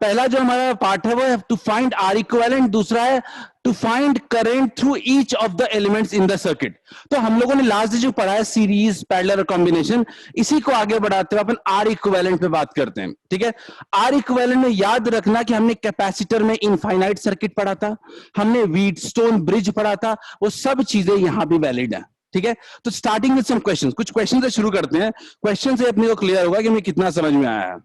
पहला जो हमारा पार्ट है वो है टू फाइंड आर इक्विवेलेंट, दूसरा है to find current through each of the elements in the circuit. तो हम लोगों ने लास्ट जो पढ़ा है सीरीज, पैरेलल और कॉम्बिनेशन, इसी को आगे बढ़ाते हुए अपन आर इक्विवेलेंट पे बात करते हैं। ठीक है, आर इक्विवेलेंट में याद रखना कि हमने कैपेसिटर में इनफाइनाइट सर्किट पढ़ा था, हमने व्हीटस्टोन ब्रिज पढ़ा था, वो सब चीजें यहां भी वैलिड है। ठीक है, तो स्टार्टिंग विद सम क्वेश्चंस, कुछ क्वेश्चन से शुरू करते हैं। क्वेश्चन से अपने को क्लियर होगा कि हमें कितना समझ में आया है।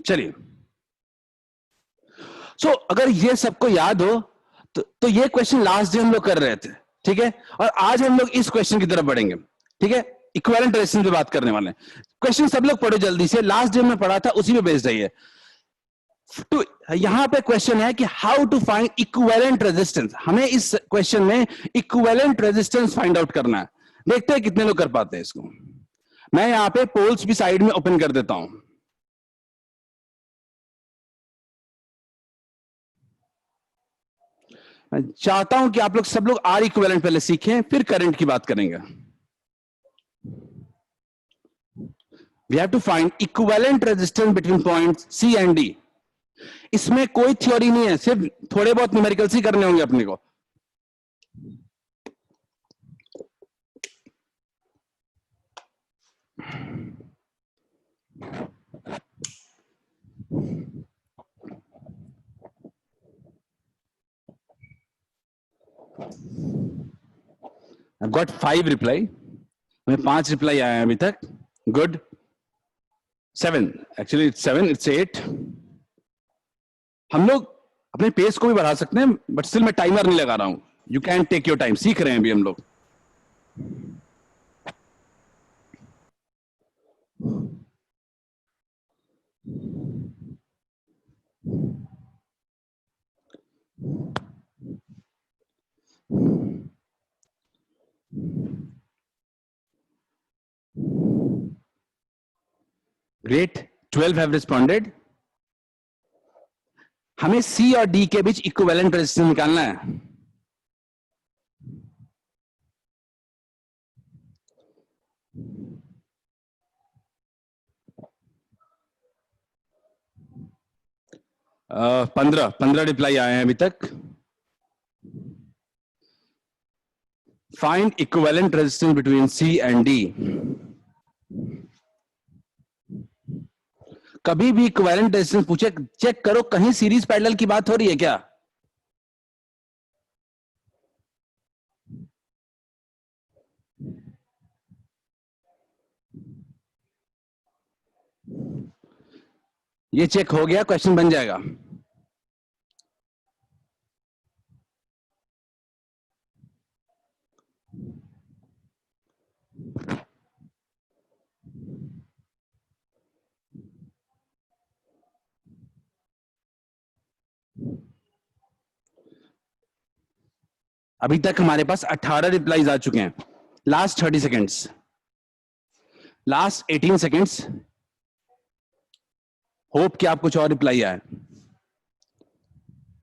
चलिए, सो अगर ये सबको याद हो तो ये क्वेश्चन लास्ट डे हम लोग कर रहे थे। ठीक है, और आज हम लोग इस क्वेश्चन की तरफ बढ़ेंगे। ठीक है, इक्विवेलेंट रेजिस्टेंस पे बात करने वाले हैं। क्वेश्चन सब लोग पढ़ो जल्दी से, लास्ट डे में पढ़ा था उसी पे बेस्ड है ये। तो यहां पे क्वेश्चन है कि how to find equivalent resistance. हमें इस क्वेश्चन में इक्विवेलेंट रेजिस्टेंस फाइंड आउट करना है। देखते हैं कितने लोग कर पाते हैं इसको। मैं यहां पे पोल्स भी साइड में ओपन कर देता हूं। मैं चाहता हूं कि आप लोग सब लोग आर इक्विवेलेंट पहले सीखें, फिर करंट की बात करेंगे। We have to find equivalent resistance between points C and D. इसमें कोई थ्योरी नहीं है, सिर्फ थोड़े बहुत न्यूमेरिकल्स ही करने होंगे अपने को। I've got 5 रिप्लाई, हमें 5 रिप्लाई आए हैं अभी तक। गुड। 7, actually it's 7, it's 8। हम लोग अपने पेस को भी बढ़ा सकते हैं, बट स्टिल मैं टाइमर नहीं लगा रहा हूं। You can take your time, सीख रहे हैं अभी हम लोग। Great, 12 have responded. हमें सी और डी के बीच इक्विवेलेंट रेजिस्टेंस निकालना है। पंद्रह रिप्लाई आए हैं अभी तक। Find equivalent resistance between C and D. कभी भी इक्विवेलेंट रेजिस्टेंस पूछे, चेक करो कहीं सीरीज पैरेलल की बात हो रही है क्या। ये चेक हो गया, क्वेश्चन बन जाएगा। अभी तक हमारे पास 18 रिप्लाईज आ चुके हैं। Last 30 seconds, last 18 seconds. Hope कि आप कुछ और रिप्लाई आए।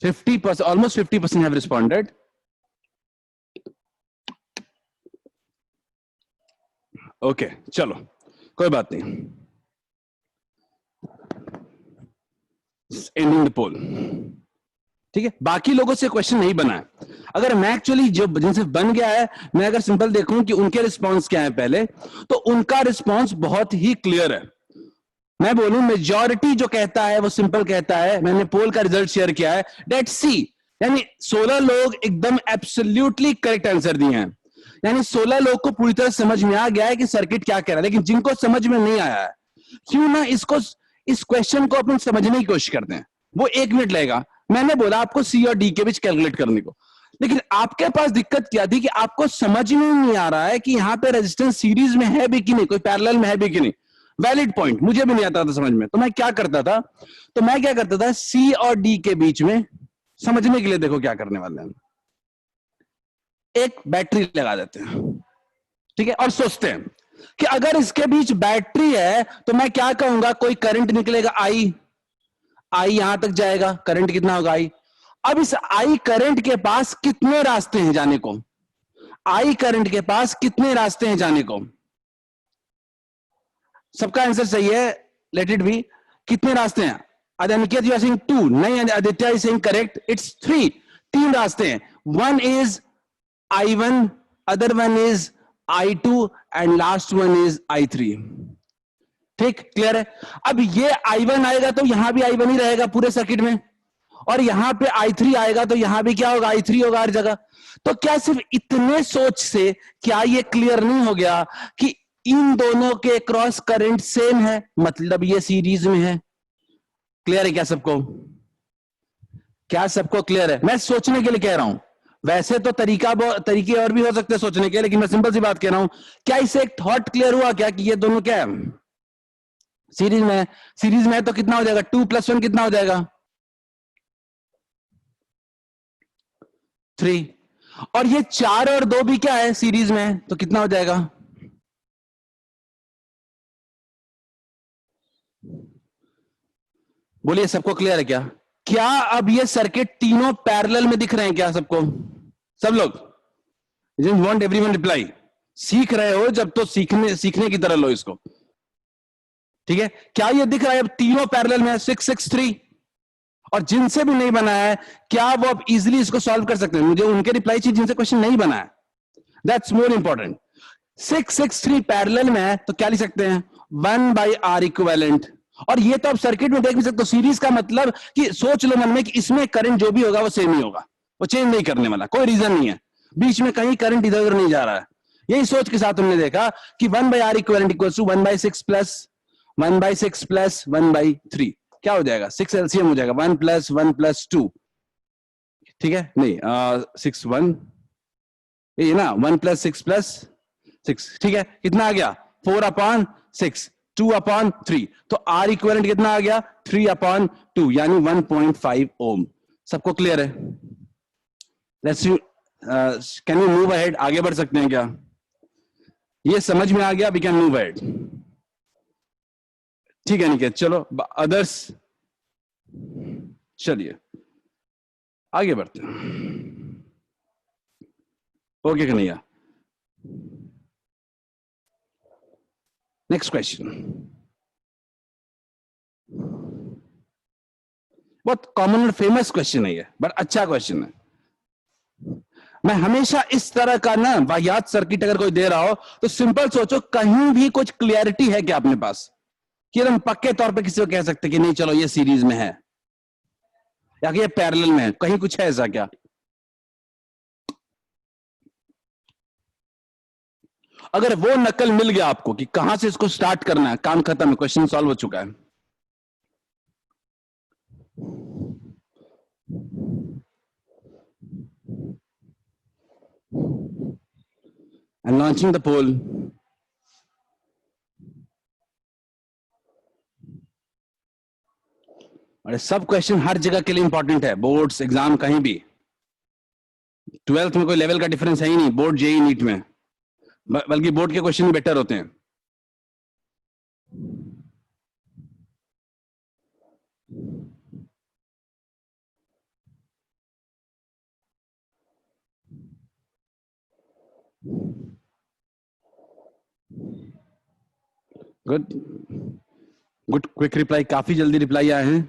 50%, ऑलमोस्ट 50% हैव रिस्पॉन्डेड। ओके, चलो कोई बात नहीं। एंडिंग द पोल। ठीक है, बाकी लोगों से क्वेश्चन नहीं बना है। अगर मैं एक्चुअली जो जिनसे बन गया है, मैं अगर सिंपल देखूं कि उनके रिस्पांस क्या है पहले, तो उनका रिस्पांस बहुत ही क्लियर है। मैं बोलूं मेजॉरिटी जो कहता है वो सिंपल कहता है, मैंने पोल का रिजल्ट शेयर किया है, डेट सी, यानी 16 लोग एकदम एब्सोल्युटली करेक्ट आंसर दिए हैं। यानी 16 लोग को पूरी तरह समझ में आ गया है कि सर्किट क्या कह रहा है। लेकिन जिनको समझ में नहीं आया है, क्यों ना इस क्वेश्चन को अपन समझने की कोशिश करते हैं। वो 1 मिनट लगेगा। मैंने बोला आपको सी और डी के बीच कैलकुलेट करने को, लेकिन आपके पास दिक्कत क्या थी कि आपको समझ में नहीं आ रहा है कि यहां पे रेजिस्टेंस सीरीज में है भी कि नहीं, कोई पैरेलल में है भी कि नहीं। वैलिड पॉइंट, मुझे भी नहीं आता था समझ में। तो मैं क्या करता था, सी और डी के बीच में समझने के लिए देखो क्या करने वाले हैं, एक बैटरी लगा देते हैं। ठीक है, और सोचते हैं कि अगर इसके बीच बैटरी है तो मैं क्या कहूंगा, कोई करंट निकलेगा आई, आई यहां तक जाएगा, करंट कितना होगा आई। अब इस आई करंट के पास कितने रास्ते हैं जाने को, आई करंट के पास कितने रास्ते हैं जाने को, सबका आंसर सही है, लेट इट बी। कितने रास्ते हैं? अनिकेत यू आर सेइंग 2, नहीं Aditya is saying correct, it's 3, 3 रास्ते हैं। One is I1, other one is I2 and last one is I3। ठीक, क्लियर है। अब ये I1 आएगा तो यहां भी I1 ही रहेगा पूरे सर्किट में, और यहां पे I3 आएगा तो यहां भी क्या होगा, I3 होगा हर जगह। तो क्या सिर्फ इतने सोच से क्या ये क्लियर नहीं हो गया कि इन दोनों के क्रॉस करंट सेम है, मतलब ये सीरीज में है? क्लियर है क्या सबको? क्या सबको क्लियर है? मैं सोचने के लिए कह रहा हूं, वैसे तो तरीके और भी हो सकते हैं सोचने के, लेकिन मैं सिंपल सी बात कह रहा हूं। क्या इससे एक थॉट क्लियर हुआ क्या कि ये दोनों क्या है, सीरीज में है? सीरीज में है तो कितना हो जाएगा, 2 + 1 कितना हो जाएगा, 3। और ये 4 और 2 भी क्या है, सीरीज में है, तो कितना हो जाएगा? बोलिए सबको क्लियर है क्या? क्या अब ये सर्किट तीनों पैरेलल में दिख रहे हैं क्या सबको, सब लोग? Want everyone reply. सीख रहे हो जब तो सीखने की तरह लो इसको, ठीक है? क्या ये दिख रहा है अब तीनों पैरेलल में है, 6 6 3? और जिनसे भी नहीं बनाया है, क्या वो अब इजीली इसको सॉल्व कर सकते हैं? मुझे उनके रिप्लाई चाहिए जिनसे क्वेश्चन नहीं बना है, दैट्स मोर इंपॉर्टेंट। 6 6 3 पैरेलल में है तो क्या लिख सकते हैं, 1/R इक्विवेलेंट। और ये तो आप सर्किट में देख भी सकते हो, सीरीज का मतलब कि सोच लो मन में कि इसमें करंट जो भी होगा वो सेम ही होगा, वो चेंज नहीं करने वाला, कोई रीजन नहीं है, बीच में कहीं करंट इधर उधर नहीं जा रहा है। यही सोच के साथ हमने देखा कि 1/R equivalent equals to 1/6 plus 1/6 plus 1/3। क्या हो जाएगा, 6 एलसीएम हो जाएगा, 1 + 1 + 2, ठीक है? नहीं 6 1, ये ना 1 + 6 + 6, ठीक है? कितना आ गया, 4/6, 2/3। तो आर इक्विवेलेंट कितना आ गया, 3/2, यानी 1.5 ओम। सबको क्लियर है? Let's you can you move ahead, आगे बढ़ सकते हैं क्या? ये समझ में आ गया, वी कैन मूव अहेड। ठीक है निकेत, चलो अदर्स, चलिए आगे बढ़ते हैं। Okay Kanhaiya, next question. बहुत कॉमन और फेमस क्वेश्चन है ये, बट अच्छा क्वेश्चन है। मैं हमेशा इस तरह का ना वाहियात सर्किट अगर कोई दे रहा हो तो सिंपल सोचो, कहीं भी कुछ क्लियरिटी है क्या अपने पास, कि हम पक्के तौर पे किसी को कह सकते कि नहीं चलो ये सीरीज में है या कि ये पैरेलल में है, कहीं कुछ है ऐसा क्या? अगर वो नकल मिल गया आपको कि कहां से इसको स्टार्ट करना है, काम खत्म है, क्वेश्चन सॉल्व हो चुका है। And launching the poll. और सब क्वेश्चन हर जगह के लिए इंपॉर्टेंट है, बोर्ड्स एग्जाम कहीं भी। 12th में कोई लेवल का डिफरेंस है ही नहीं, बोर्ड जेई नीट में, बल्कि बोर्ड के क्वेश्चन बेटर होते हैं। गुड गुड, क्विक रिप्लाई, काफी जल्दी रिप्लाई आए हैं।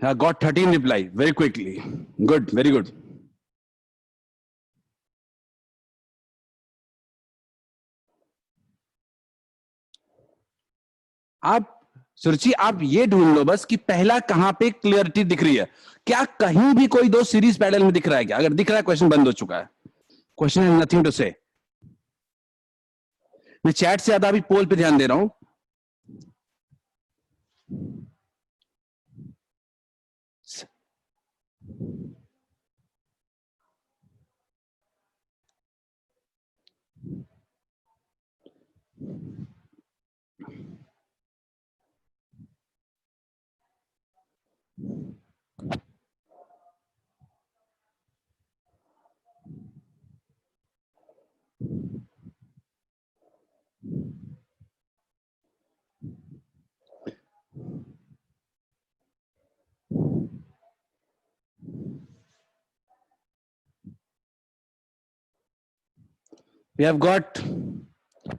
I got 13 reply very quickly. Good, very good. आप सुरुचि, आप ये ढूंढ लो बस कि पहला कहां पे क्लियरिटी दिख रही है, क्या कहीं भी कोई दो सीरीज पैरेलल में दिख रहा है क्या? अगर दिख रहा है क्वेश्चन बंद हो चुका है, क्वेश्चन हैज नथिंग टू से। मैं चैट से ज्यादा अभी पोल पे ध्यान दे रहा हूं। We have got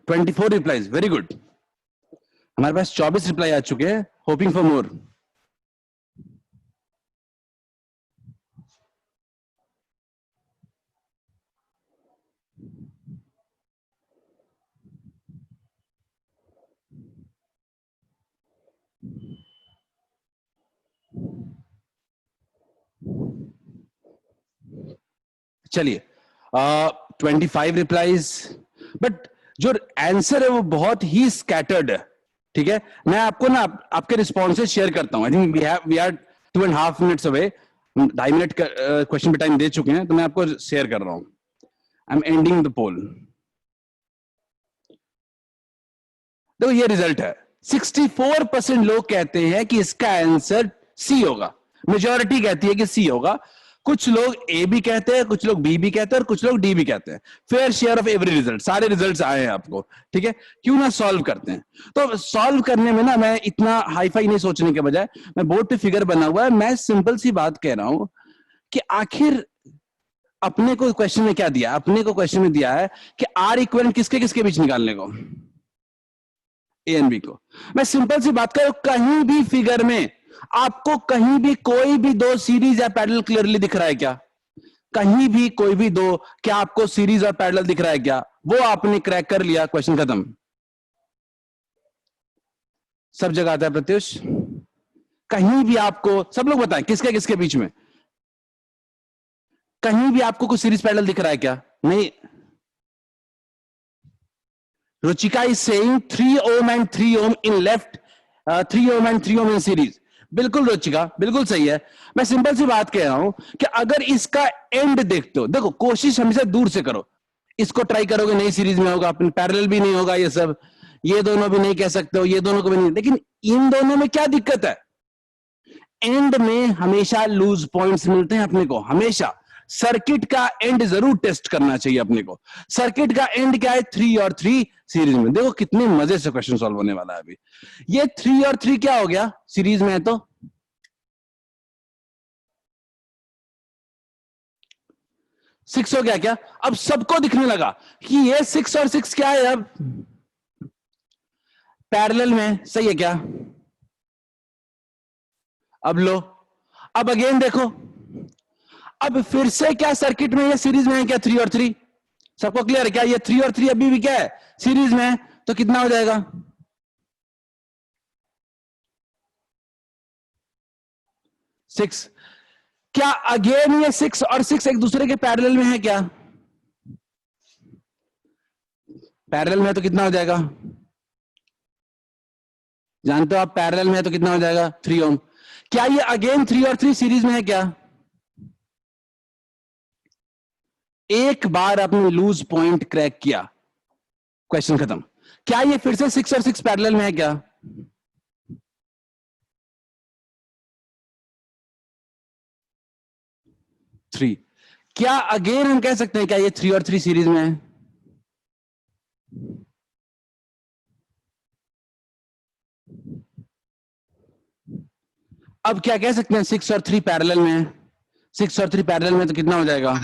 24 replies. Very good. हमारे पास 24 रिप्लाई आ चुके हैं. Hoping for more. चलिए 25 रिप्लाईज, बट जो आंसर है वो बहुत ही स्कैटर्ड है. ठीक है, मैं आपको ना आपके रिस्पॉन्सेज शेयर करता हूं. I think we are 2.5 minutes away. 2.5 minute question पे टाइम दे चुके हैं, तो मैं आपको शेयर कर रहा हूं. I am ending the poll. देखो ये रिजल्ट है. 64% लोग कहते हैं कि इसका आंसर सी होगा. मेजॉरिटी कहती है कि सी होगा. कुछ लोग ए भी कहते हैं, कुछ लोग बी भी कहते हैं, और कुछ लोग डी भी कहते हैं. Fair share of every result. सारे रिजल्ट्स आए हैं आपको. ठीक है, क्यों ना सॉल्व करते हैं. तो सॉल्व करने में ना मैं इतना हाईफाई नहीं सोचने के बजाय, मैं बोर्ड पे फिगर बना हुआ है, मैं सिंपल सी बात कह रहा हूं कि आखिर अपने को क्वेश्चन में क्या दिया. अपने को क्वेश्चन में दिया है कि आर इक्विवेलेंट किसके किसके बीच निकालने को, ए एंड बी को. मैं सिंपल सी बात कर रहा हूं, कहीं भी फिगर में आपको कहीं भी कोई भी दो सीरीज या पैरेलल क्लियरली दिख रहा है क्या? कहीं भी कोई भी दो, क्या आपको सीरीज और पैरेलल दिख रहा है क्या? वो आपने क्रैक कर लिया, क्वेश्चन खत्म. सब जगह आता है प्रत्युष. कहीं भी आपको, सब लोग बताएं किसके किसके बीच में, कहीं भी आपको कुछ सीरीज पैरेलल दिख रहा है क्या? नहीं. Ruchika is saying 3 ohm and 3 ohm in left, 3 ohm and 3 ohm in series. बिल्कुल रुचिका, बिल्कुल सही है. मैं सिंपल सी बात कह रहा हूं कि अगर इसका एंड देखते हो, देखो कोशिश हमेशा दूर से करो. इसको ट्राई करोगे नहीं सीरीज में होगा, अपने पैरेलल भी नहीं होगा, ये सब, ये दोनों भी नहीं कह सकते हो, ये दोनों को भी नहीं. लेकिन इन दोनों में क्या दिक्कत है? एंड में हमेशा लूज पॉइंट्स मिलते हैं अपने को. हमेशा सर्किट का एंड जरूर टेस्ट करना चाहिए अपने को. सर्किट का एंड क्या है? 3 और 3 सीरीज में. देखो कितने मजे से क्वेश्चन सॉल्व होने वाला है अभी. ये 3 और 3 क्या हो गया? सीरीज में है तो 6 हो गया क्या? अब सबको दिखने लगा कि ये 6 और 6 क्या है? अब पैरेलल में. सही है क्या? अब लो, अब अगेन देखो, अब फिर से क्या सर्किट में, ये सीरीज में है क्या? 3 और 3. सबको क्लियर है क्या? ये 3 और 3 अभी भी क्या है? सीरीज में है. तो कितना हो जाएगा? 6. क्या अगेन ये 6 और 6 एक दूसरे के पैरेलल में है क्या? पैरेलल में है तो कितना हो जाएगा? जानते हो आप, पैरेलल में है तो कितना हो जाएगा? 3 ओम. क्या ये अगेन 3 और 3 सीरीज में है क्या? एक बार आपने लूज पॉइंट क्रैक किया, क्वेश्चन खत्म. क्या ये फिर से 6 और 6 पैरेलल में है क्या? थ्री. क्या अगेन हम कह सकते हैं क्या ये 3 और 3 सीरीज में है? अब क्या कह सकते हैं? 6 और 3 पैरेलल में है. 6 और 3 पैरेलल में तो कितना हो जाएगा?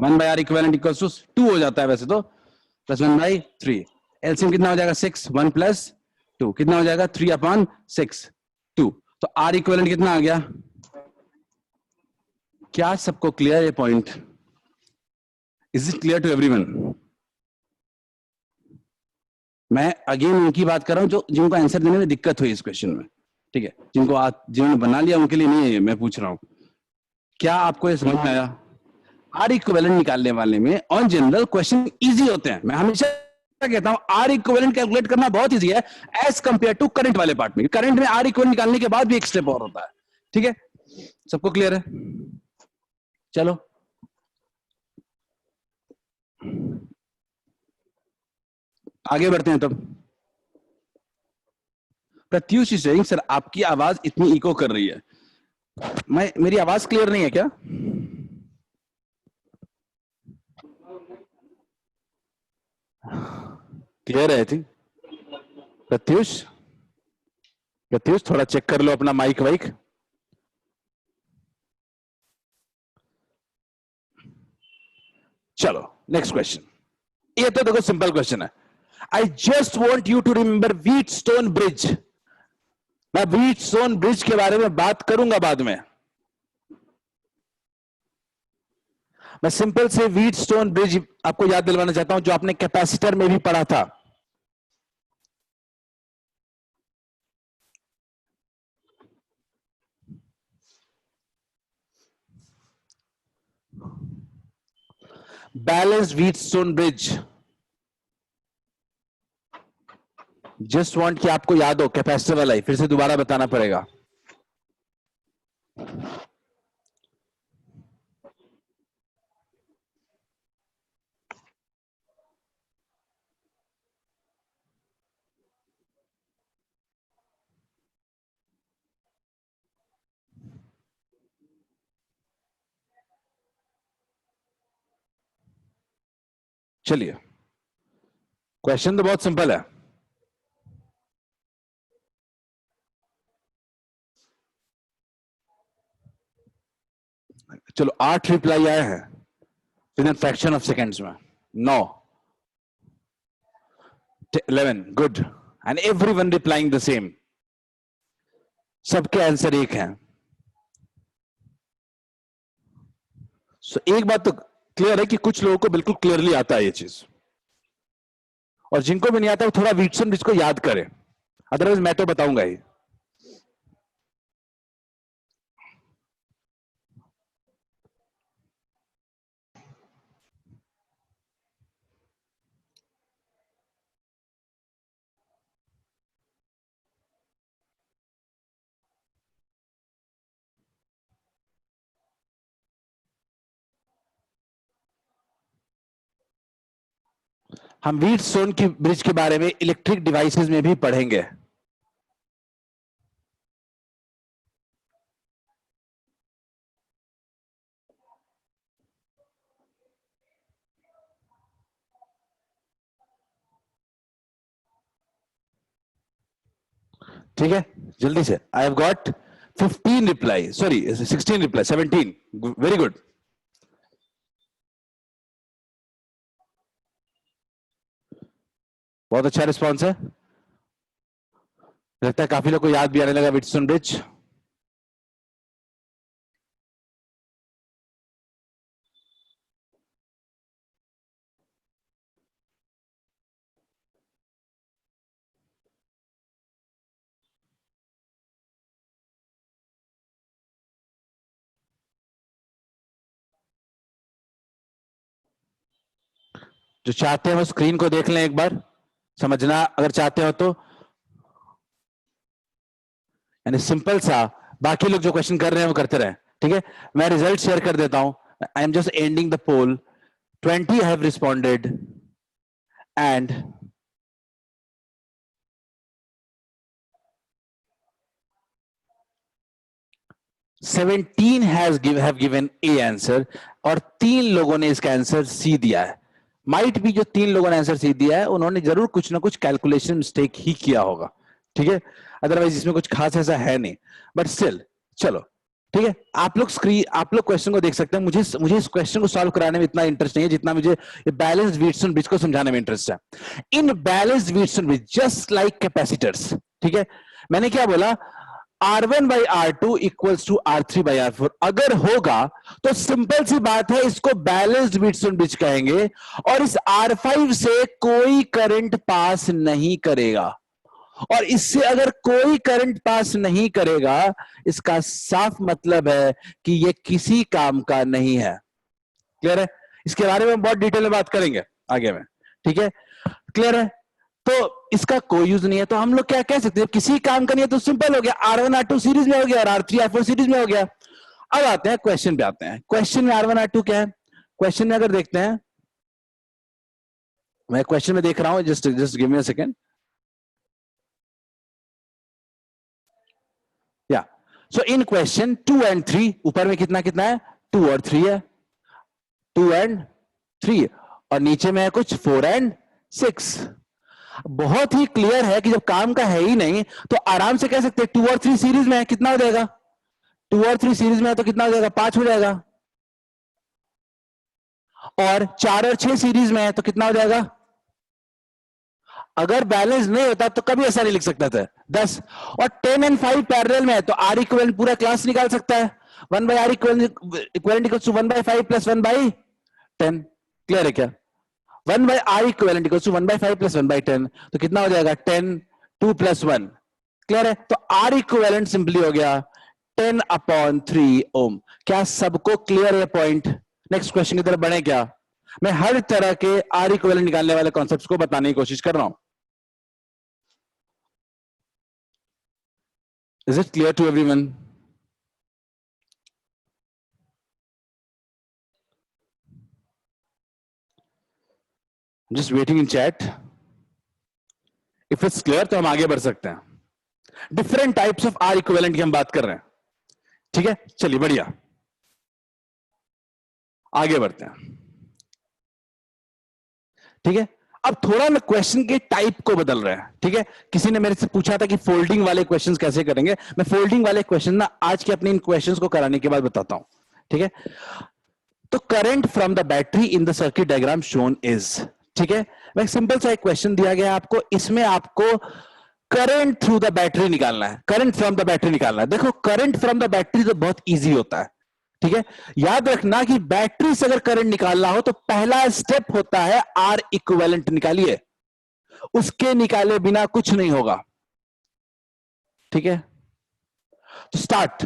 1/r इक्विवेलेंट इक्वल्स टू 2 हो जाता है वैसे तो, प्लस 1/3. एलसीएम कितना हो जाएगा? 6, 1 प्लस 2 कितना हो जाएगा? 3/6, 2. तो आर इक्विवेलेंट कितना आ गया? क्या सबको क्लियर है point? Is it clear to everyone? मैं अगेन उनकी बात कर रहा हूं जो जिनको आंसर देने में दिक्कत हुई इस क्वेश्चन में. ठीक है, जिन्होंने बना लिया उनके लिए नहीं है, मैं पूछ रहा हूं. क्या आपको ये समझ में आया? आर इक्विवेलेंट निकालने वाले में ऑन जनरल क्वेश्चन इजी होते हैं. मैं हमेशा कहता हूं आर इक्विवेलेंट कैलकुलेट करना बहुत इजी है एज कंपेयर टू करंट वाले पार्ट में। करंट में आर इक्विवेलेंट निकालने के बाद भी एक स्टेप और होता है। ठीक है, सबको क्लियर है? चलो आगे बढ़ते हैं। तब प्रत्युष सेइंग सर आपकी आवाज इतनी इको कर रही है, मेरी आवाज क्लियर नहीं है क्या? क्लियर है? थी प्रत्युष, प्रत्युष थोड़ा चेक कर लो अपना माइक वाइक। चलो नेक्स्ट क्वेश्चन। ये तो देखो सिंपल क्वेश्चन है। I just want you to remember Wheatstone bridge. मैं व्हीटस्टोन ब्रिज के बारे में बात करूंगा बाद में। मैं सिंपल से व्हीटस्टोन ब्रिज आपको याद दिलवाना चाहता हूं जो आपने कैपेसिटर में भी पढ़ा था। Balanced Wheatstone bridge. Just want कि आपको याद हो, कैपेसिटर वाला ही फिर से दोबारा बताना पड़ेगा। चलिए क्वेश्चन तो बहुत सिंपल है। चलो 8 रिप्लाई आए हैं with in fraction of seconds में। 9, 11, good. And everyone replying the same. सबके आंसर एक हैं। सो एक बात तो क्लियर है कि कुछ लोगों को बिल्कुल क्लियरली आता है ये चीज, और जिनको भी नहीं आता वो थोड़ा व्हीटस्टोन ब्रिज को याद करें, अदरवाइज मैं तो बताऊंगा ही। हम व्हीटस्टोन की ब्रिज के बारे में इलेक्ट्रिक डिवाइसेस में भी पढ़ेंगे। ठीक है, जल्दी से। I have got 15 reply, sorry 16 reply, 17, very good. बहुत अच्छा रिस्पॉन्स है। लगता है काफी लोग को याद भी आने लगा व्हीटस्टोन ब्रिज। जो चाहते हैं वो स्क्रीन को देख लें एक बार, समझना अगर चाहते हो तो। यानी सिंपल सा, बाकी लोग जो क्वेश्चन कर रहे हैं वो करते रहे। ठीक है, मैं रिजल्ट शेयर कर देता हूं। I am just ending the poll. 20 have responded and 17 have given A answer, और 3 लोगों ने इसका आंसर सी दिया है। माइट भी जो 3 लोगों ने आंसर सी दिया है उन्होंने जरूर कुछ ना कुछ कैलकुलेशन मिस्टेक ही किया होगा। ठीक है, अदरवाइज इसमें कुछ खास ऐसा है नहीं, बट स्टिल चलो ठीक है। आप लोग क्वेश्चन को देख सकते हैं। मुझे इस क्वेश्चन को सॉल्व कराने में इतना इंटरेस्ट नहीं है जितना मुझे बैलेंस्ड व्हीटस्टोन ब्रिज को समझाने में इंटरेस्ट है। इन balanced Wheatstone bridge just like capacitors, ठीक है, मैंने क्या बोला, R1 by R2 equals to R3 by R4 अगर होगा तो सिंपल सी बात है, इसको बैलेंस्ड व्हीटस्टोन ब्रिज कहेंगे, और इस R5 से कोई करंट पास नहीं करेगा, और इससे अगर कोई करंट पास नहीं करेगा इसका साफ मतलब है कि ये किसी काम का नहीं है। क्लियर है? इसके बारे में बहुत डिटेल में बात करेंगे आगे में। ठीक है, क्लियर है? तो इसका कोई यूज नहीं है, तो हम लोग क्या कह सकते हैं, किसी काम का नहीं है तो सिंपल हो गया, R1 R2 सीरीज में हो गया और R3 R4 सीरीज में हो गया। अब आते हैं क्वेश्चन पे, आते हैं क्वेश्चन में R1 R2 क्या है। क्वेश्चन में अगर देखते हैं, मैं क्वेश्चन में देख रहा हूं, just just give me a second. या सो इन क्वेश्चन 2 एंड 3, ऊपर में कितना कितना है, 2 और 3 है, 2 एंड 3, और नीचे में है कुछ 4 एंड 6। बहुत ही क्लियर है कि जब काम का है ही नहीं तो आराम से कह सकते हैं 2 और 3 सीरीज में है, कितना हो जाएगा, 2 और 3 सीरीज में है तो कितना हो जाएगा, 5 हो जाएगा। और 4 और 6 सीरीज में है तो कितना हो जाएगा, अगर बैलेंस नहीं होता तो कभी ऐसा नहीं लिख सकता था, 10। और 10 एंड 5 पैरेलल में है तो आर इक्वलेंट पूरा क्लास निकाल सकता है, 1 by R equivalent equals to 1 by 5 plus 1 by 10। Clear है क्या? 1 by R equivalent equals to 1 by 5 plus 1 by 10, तो कितना हो जाएगा, 10, 2 प्लस 1। क्लियर है? तो आर इक्वलेंट सिंपली हो गया 10/3 ओम। क्या सबको क्लियर है पॉइंट? नेक्स्ट क्वेश्चन की तरफ बढ़े क्या? मैं हर तरह के आर इक्वलेंट निकालने वाले कॉन्सेप्ट्स को बताने की कोशिश कर रहा हूं। Is it clear to everyone? Just waiting in chat. If it's clear तो हम आगे बढ़ सकते हैं। Different types of R equivalent की हम बात कर रहे हैं, ठीक है? चलिए बढ़िया, आगे बढ़ते हैं। ठीक है, अब थोड़ा मैं क्वेश्चन के टाइप को बदल रहे हैं। ठीक है, किसी ने मेरे से पूछा था कि फोल्डिंग वाले क्वेश्चंस कैसे करेंगे। मैं फोल्डिंग वाले क्वेश्चन ना आज के अपने इन क्वेश्चंस को कराने के बाद बताता हूं। ठीक है, तो current from the battery in the circuit diagram shown is, ठीक है, मैं सिंपल सा एक क्वेश्चन दिया गया आपको, इसमें आपको करंट थ्रू द बैटरी निकालना है, करंट फ्रॉम द बैटरी निकालना है। देखो करंट फ्रॉम द बैटरी तो बहुत इजी होता है, ठीक है। याद रखना कि बैटरी से अगर करंट निकालना हो तो पहला स्टेप होता है आर इक्विवेलेंट निकालिए, उसके निकाले बिना कुछ नहीं होगा। ठीक है, तो स्टार्ट।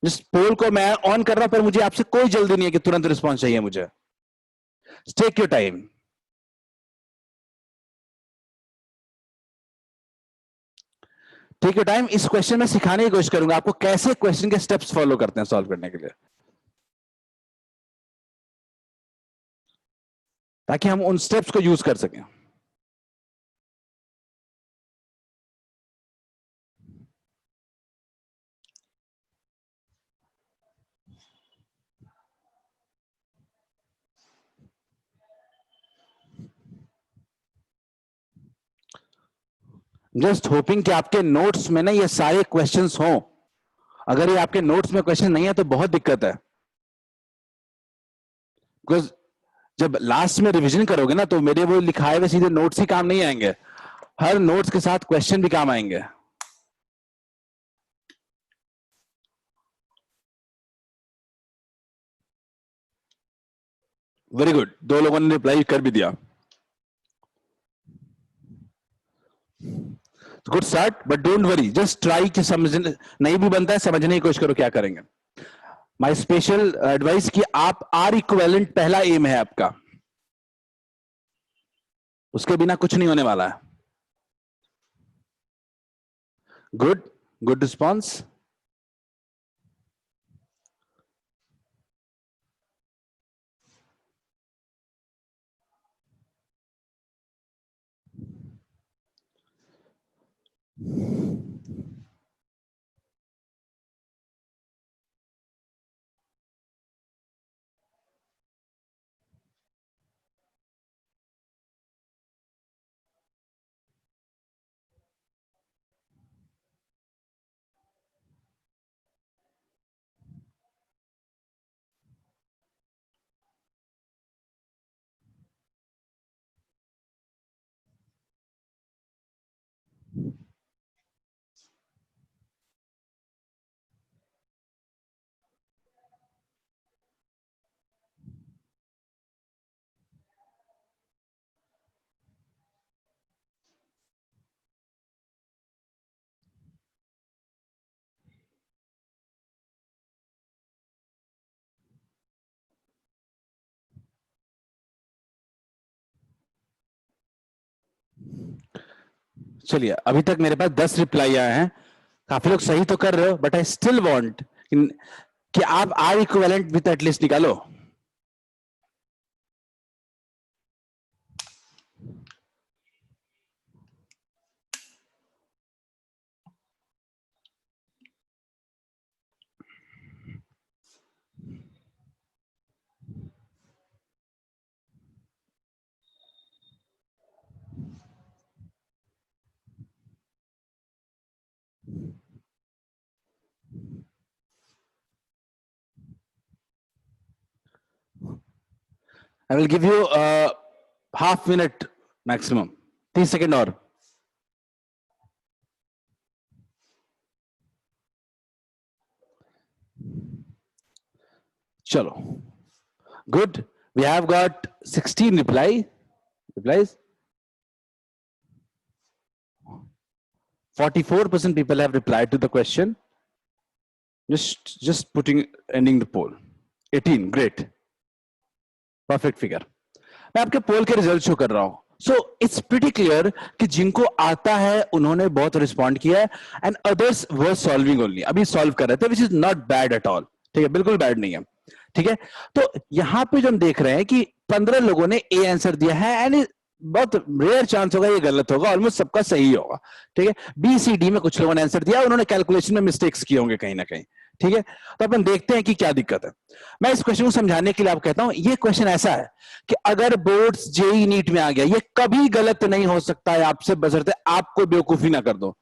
जिस पोल को मैं ऑन कर रहा हूं, पर मुझे आपसे कोई जल्दी नहीं है कि तुरंत रिस्पॉन्स चाहिए मुझे। Take your time. Take your time. इस क्वेश्चन में सिखाने की कोशिश करूंगा आपको कैसे क्वेश्चन के स्टेप्स फॉलो करते हैं सॉल्व करने के लिए, ताकि हम उन स्टेप्स को यूज कर सकें। जस्ट होपिंग कि आपके नोट्स में ना ये सारे क्वेश्चंस हों। अगर ये आपके नोट्स में क्वेश्चन नहीं है तो बहुत दिक्कत है, बिकॉज जब लास्ट में रिवीजन करोगे ना तो मेरे वो लिखाए हुए सीधे नोट्स ही काम नहीं आएंगे, हर नोट्स के साथ क्वेश्चन भी काम आएंगे। वेरी गुड, 2 लोगों ने रिप्लाई कर भी दिया। Good start, but don't worry, just try कि समझ नहीं भी बनता है समझने की कोशिश करो क्या करेंगे। माय स्पेशल एडवाइस कि आप आर इक्विवेलेंट पहला एम है आपका, उसके बिना कुछ नहीं होने वाला है। Good, good response. चलिए, अभी तक मेरे पास 10 रिप्लाई आए हैं, काफी लोग सही तो कर रहे हो, बट आई स्टिल वांट कि आप आर इक्विवेलेंट विथ एटलीस्ट निकालो. I will give you half minute maximum, 30 second और. चलो, good. We have got 16 replies. 44% people have replied to the question. Just putting, ending the poll. 18, great. Perfect figure. मैं आपके पोल के result show कर रहा हूं. So it's pretty clear कि जिनको आता है उन्होंने बहुत रिस्पॉन्ड किया है, and others were solving only, अभी सॉल्व कर रहे थे, which is not bad at all. ठीक है, बिल्कुल बैड नहीं है. ठीक है, तो यहां पे जो हम देख रहे हैं कि 15 लोगों ने ए आंसर दिया है, एंड बहुत रेयर चांस होगा ये गलत होगा, ऑलमोस्ट सबका सही होगा. ठीक है, बी सी डी में कुछ लोगों ने आंसर दिया, उन्होंने कैलकुलेशन में मिस्टेक्स किए होंगे कहीं ना कहीं. ठीक है, तो अपन देखते हैं कि क्या दिक्कत है. मैं इस क्वेश्चन को समझाने के लिए आप कहता हूं, ये क्वेश्चन ऐसा है कि अगर बोर्ड्स जेई नीट में आ गया, ये कभी गलत नहीं हो सकता है आपसे, बशर्ते आप कोई बेवकूफी ना कर दो.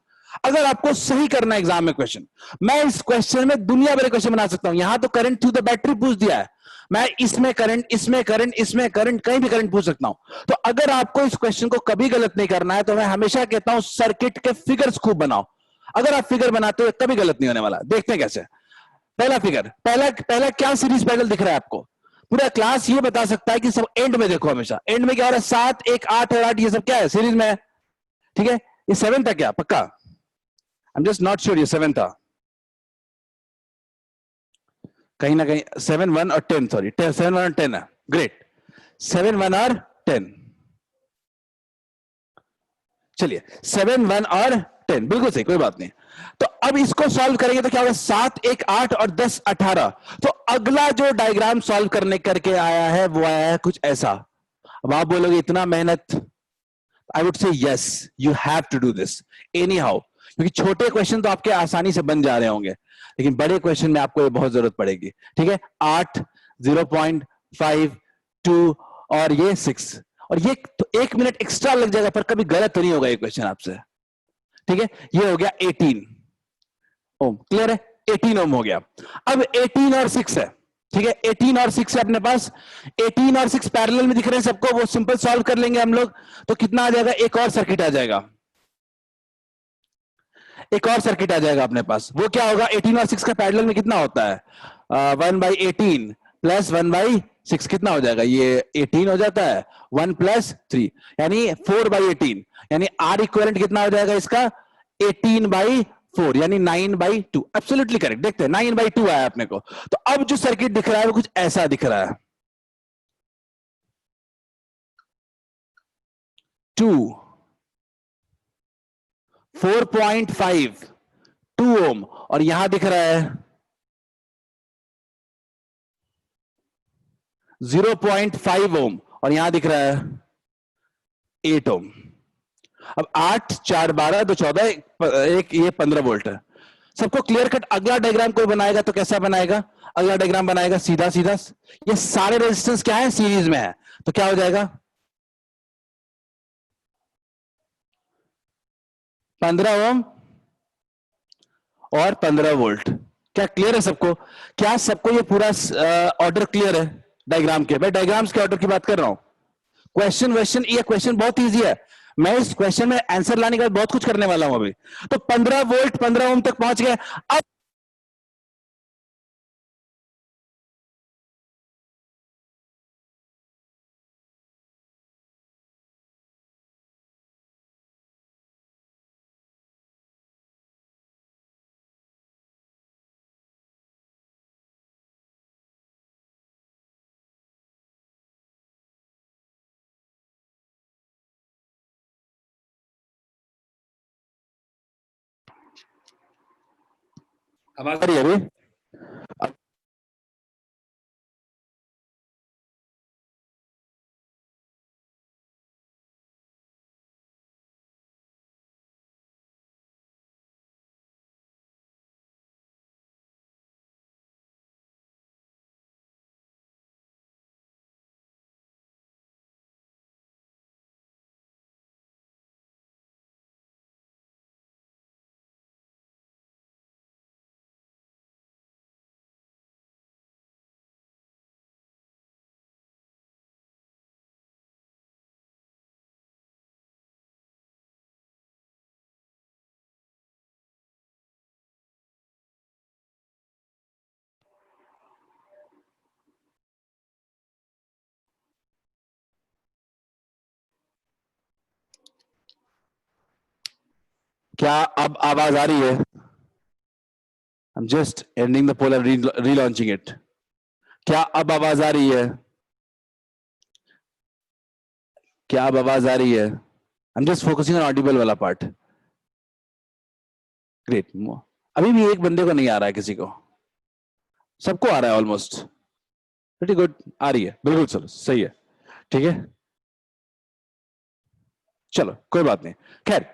अगर आपको सही करना है एग्जाम में क्वेश्चन, मैं इस क्वेश्चन में दुनिया भर क्वेश्चन बना सकता हूं. यहां तो करंट थ्रू द बैटरी पूछ दिया है, मैं इसमें करंट, इसमें करंट, इसमें करंट, कहीं भी करंट पूछ सकता हूं. तो अगर आपको इस क्वेश्चन को कभी गलत नहीं करना है, तो मैं हमेशा कहता हूं सर्किट के फिगर्स खूब बनाओ. अगर आप फिगर बनाते हो कभी गलत नहीं होने वाला. देखते हैं कैसे. पहला फिगर, पहला पहला क्या सीरीज पैरेलल दिख रहा है आपको? पूरा क्लास ये बता सकता है कि सब एंड में देखो, हमेशा एंड में क्या हो रहा है, 7 1 8 और 8, ये सब क्या है, सीरीज में है. ठीक है, ये 7 था क्या? पक्का? आई एम जस्ट नॉट श्योर ये 7 था. कहीं ना कहीं 7 1 और 10, सॉरी 7 1 और 10 है. ग्रेट, 7 1 और 10. चलिए, 7 1 और 10 बिल्कुल सही, कोई बात नहीं. तो अब इसको सॉल्व करेंगे तो क्या होगा, 7 1 8 और 10 18. तो अगला जो डायग्राम सॉल्व करने करके आया है वो आया है कुछ ऐसा. अब आप बोलोगे इतना मेहनत, I would say yes, you have to do this anyhow, क्योंकि छोटे क्वेश्चन तो आपके आसानी से बन जा रहे होंगे, लेकिन बड़े क्वेश्चन में आपको ये बहुत जरूरत पड़ेगी. ठीक है, 8 0.5 2 और ये 6, और ये तो 1 मिनट एक्स्ट्रा लग जाएगा, पर कभी गलत तो नहीं होगा ये क्वेश्चन आपसे. ठीक है, ये हो गया 18 ओम. क्लियर है, 18 ओम हो गया. अब 18 और 6 है. ठीक है, 18 और 6 है अपने पास. 18 और 6 पैरेलल में दिख रहे हैं सबको, वो सिंपल सॉल्व कर लेंगे हम लोग. तो कितना आ जाएगा, एक और सर्किट आ जाएगा, एक और सर्किट आ जाएगा अपने पास. वो क्या होगा, 18 और 6 का पैरेलल में कितना होता है, 1/18 प्लस 1/6 कितना हो जाएगा, ये 18 हो जाता है. 1 प्लस 3 यानी 4/18, यानी आर इक्विवेलेंट कितना हो जाएगा इसका, 18/4 यानी 9/2. Absolutely correct. देखते हैं, 9/2 आया अपने को. तो अब जो सर्किट दिख रहा है वो कुछ ऐसा दिख रहा है. 2 4.5 2 ओम, और यहां दिख रहा है 0.5 ओम, और यहां दिख रहा है 8 ओम. अब 8 4 12 तो 14, एक ये 15 वोल्ट है. सबको क्लियर कट. अगला डायग्राम कोई बनाएगा तो कैसा बनाएगा, अगला डायग्राम बनाएगा सीधा सीधा. ये सारे रेजिस्टेंस क्या है, सीरीज में है, तो क्या हो जाएगा, 15 ओम और 15 वोल्ट. क्या क्लियर है सबको? क्या सबको ये पूरा ऑर्डर क्लियर है डायग्राम के? मैं डायग्राम्स के ऑर्डर की बात कर रहा हूं. क्वेश्चन क्वेश्चन ये क्वेश्चन बहुत इजी है. मैं इस क्वेश्चन में आंसर लाने के बाद बहुत कुछ करने वाला हूं अभी. तो 15 वोल्ट 15 ओम तक पहुंच गए. अब आवाज आ रही है अभी? क्या अब आवाज आ रही है? I'm just ending the poll and relaunching it. क्या अब आवाज आ रही है? क्या अब आवाज आ रही है? I'm just focusing on audible वाला part. Great. अभी भी एक बंदे को नहीं आ रहा है, किसी को? सबको आ रहा है ऑलमोस्ट. Pretty good. आ रही है, बिल्कुल. चलो सही है, ठीक है, चलो कोई बात नहीं. खैर,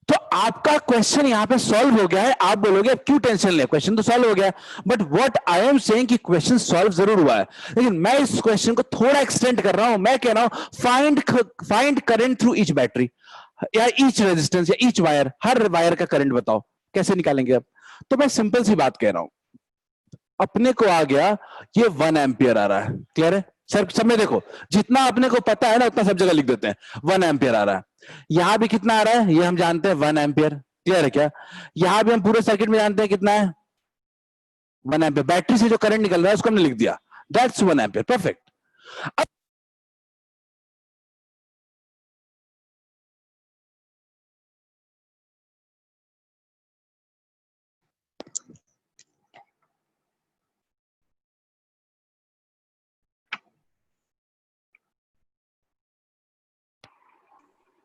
तो आपका क्वेश्चन यहां पे सॉल्व हो गया है. आप बोलोगे अब क्यों टेंशन ले, क्वेश्चन तो सॉल्व हो गया. But what I am saying कि क्वेश्चन सॉल्व जरूर हुआ है, लेकिन मैं इस क्वेश्चन को थोड़ा एक्सटेंड कर रहा हूं. मैं कह रहा हूं find current through each battery या ईच रेजिस्टेंस या ईच वायर. हर वायर का करंट बताओ, कैसे निकालेंगे अब? तो मैं सिंपल सी बात कह रहा हूं. अपने को आ गया ये 1 एम्पियर आ रहा है. क्लियर है? सब में देखो, जितना अपने को पता है ना उतना सब जगह लिख देते हैं. 1 एम्पियर आ रहा है. यहां भी कितना आ रहा है ये हम जानते हैं, 1 एम्पियर. क्लियर है क्या? यहां भी हम पूरे सर्किट में जानते हैं कितना है, 1 एम्पियर. बैटरी से जो करंट निकल रहा है उसको हमने लिख दिया, दैट्स 1 एम्पियर. परफेक्ट. अब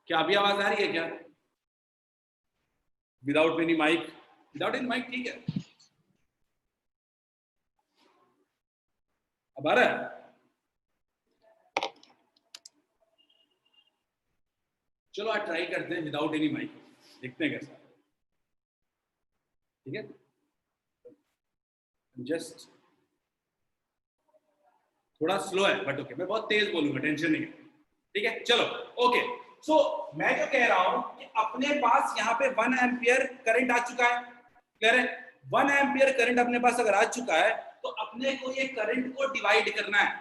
क्या अभी आवाज आ रही है क्या? Without any mic, without any mic, ठीक है. अब आ रहा है? चलो आज ट्राई करते हैं विदाउट एनी माइक, देखते हैं कैसा. ठीक है, जस्ट थोड़ा स्लो है बट ओके. मैं बहुत तेज बोलूंगा, टेंशन नहीं है. ठीक है, चलो ओके. सो मैं जो कह रहा हूं कि अपने पास यहाँ पे 1 एम्पियर करंट आ चुका है. क्लियर है? 1 एम्पियर करंट अपने पास अगर आ चुका है तो अपने को ये करंट को डिवाइड करना है.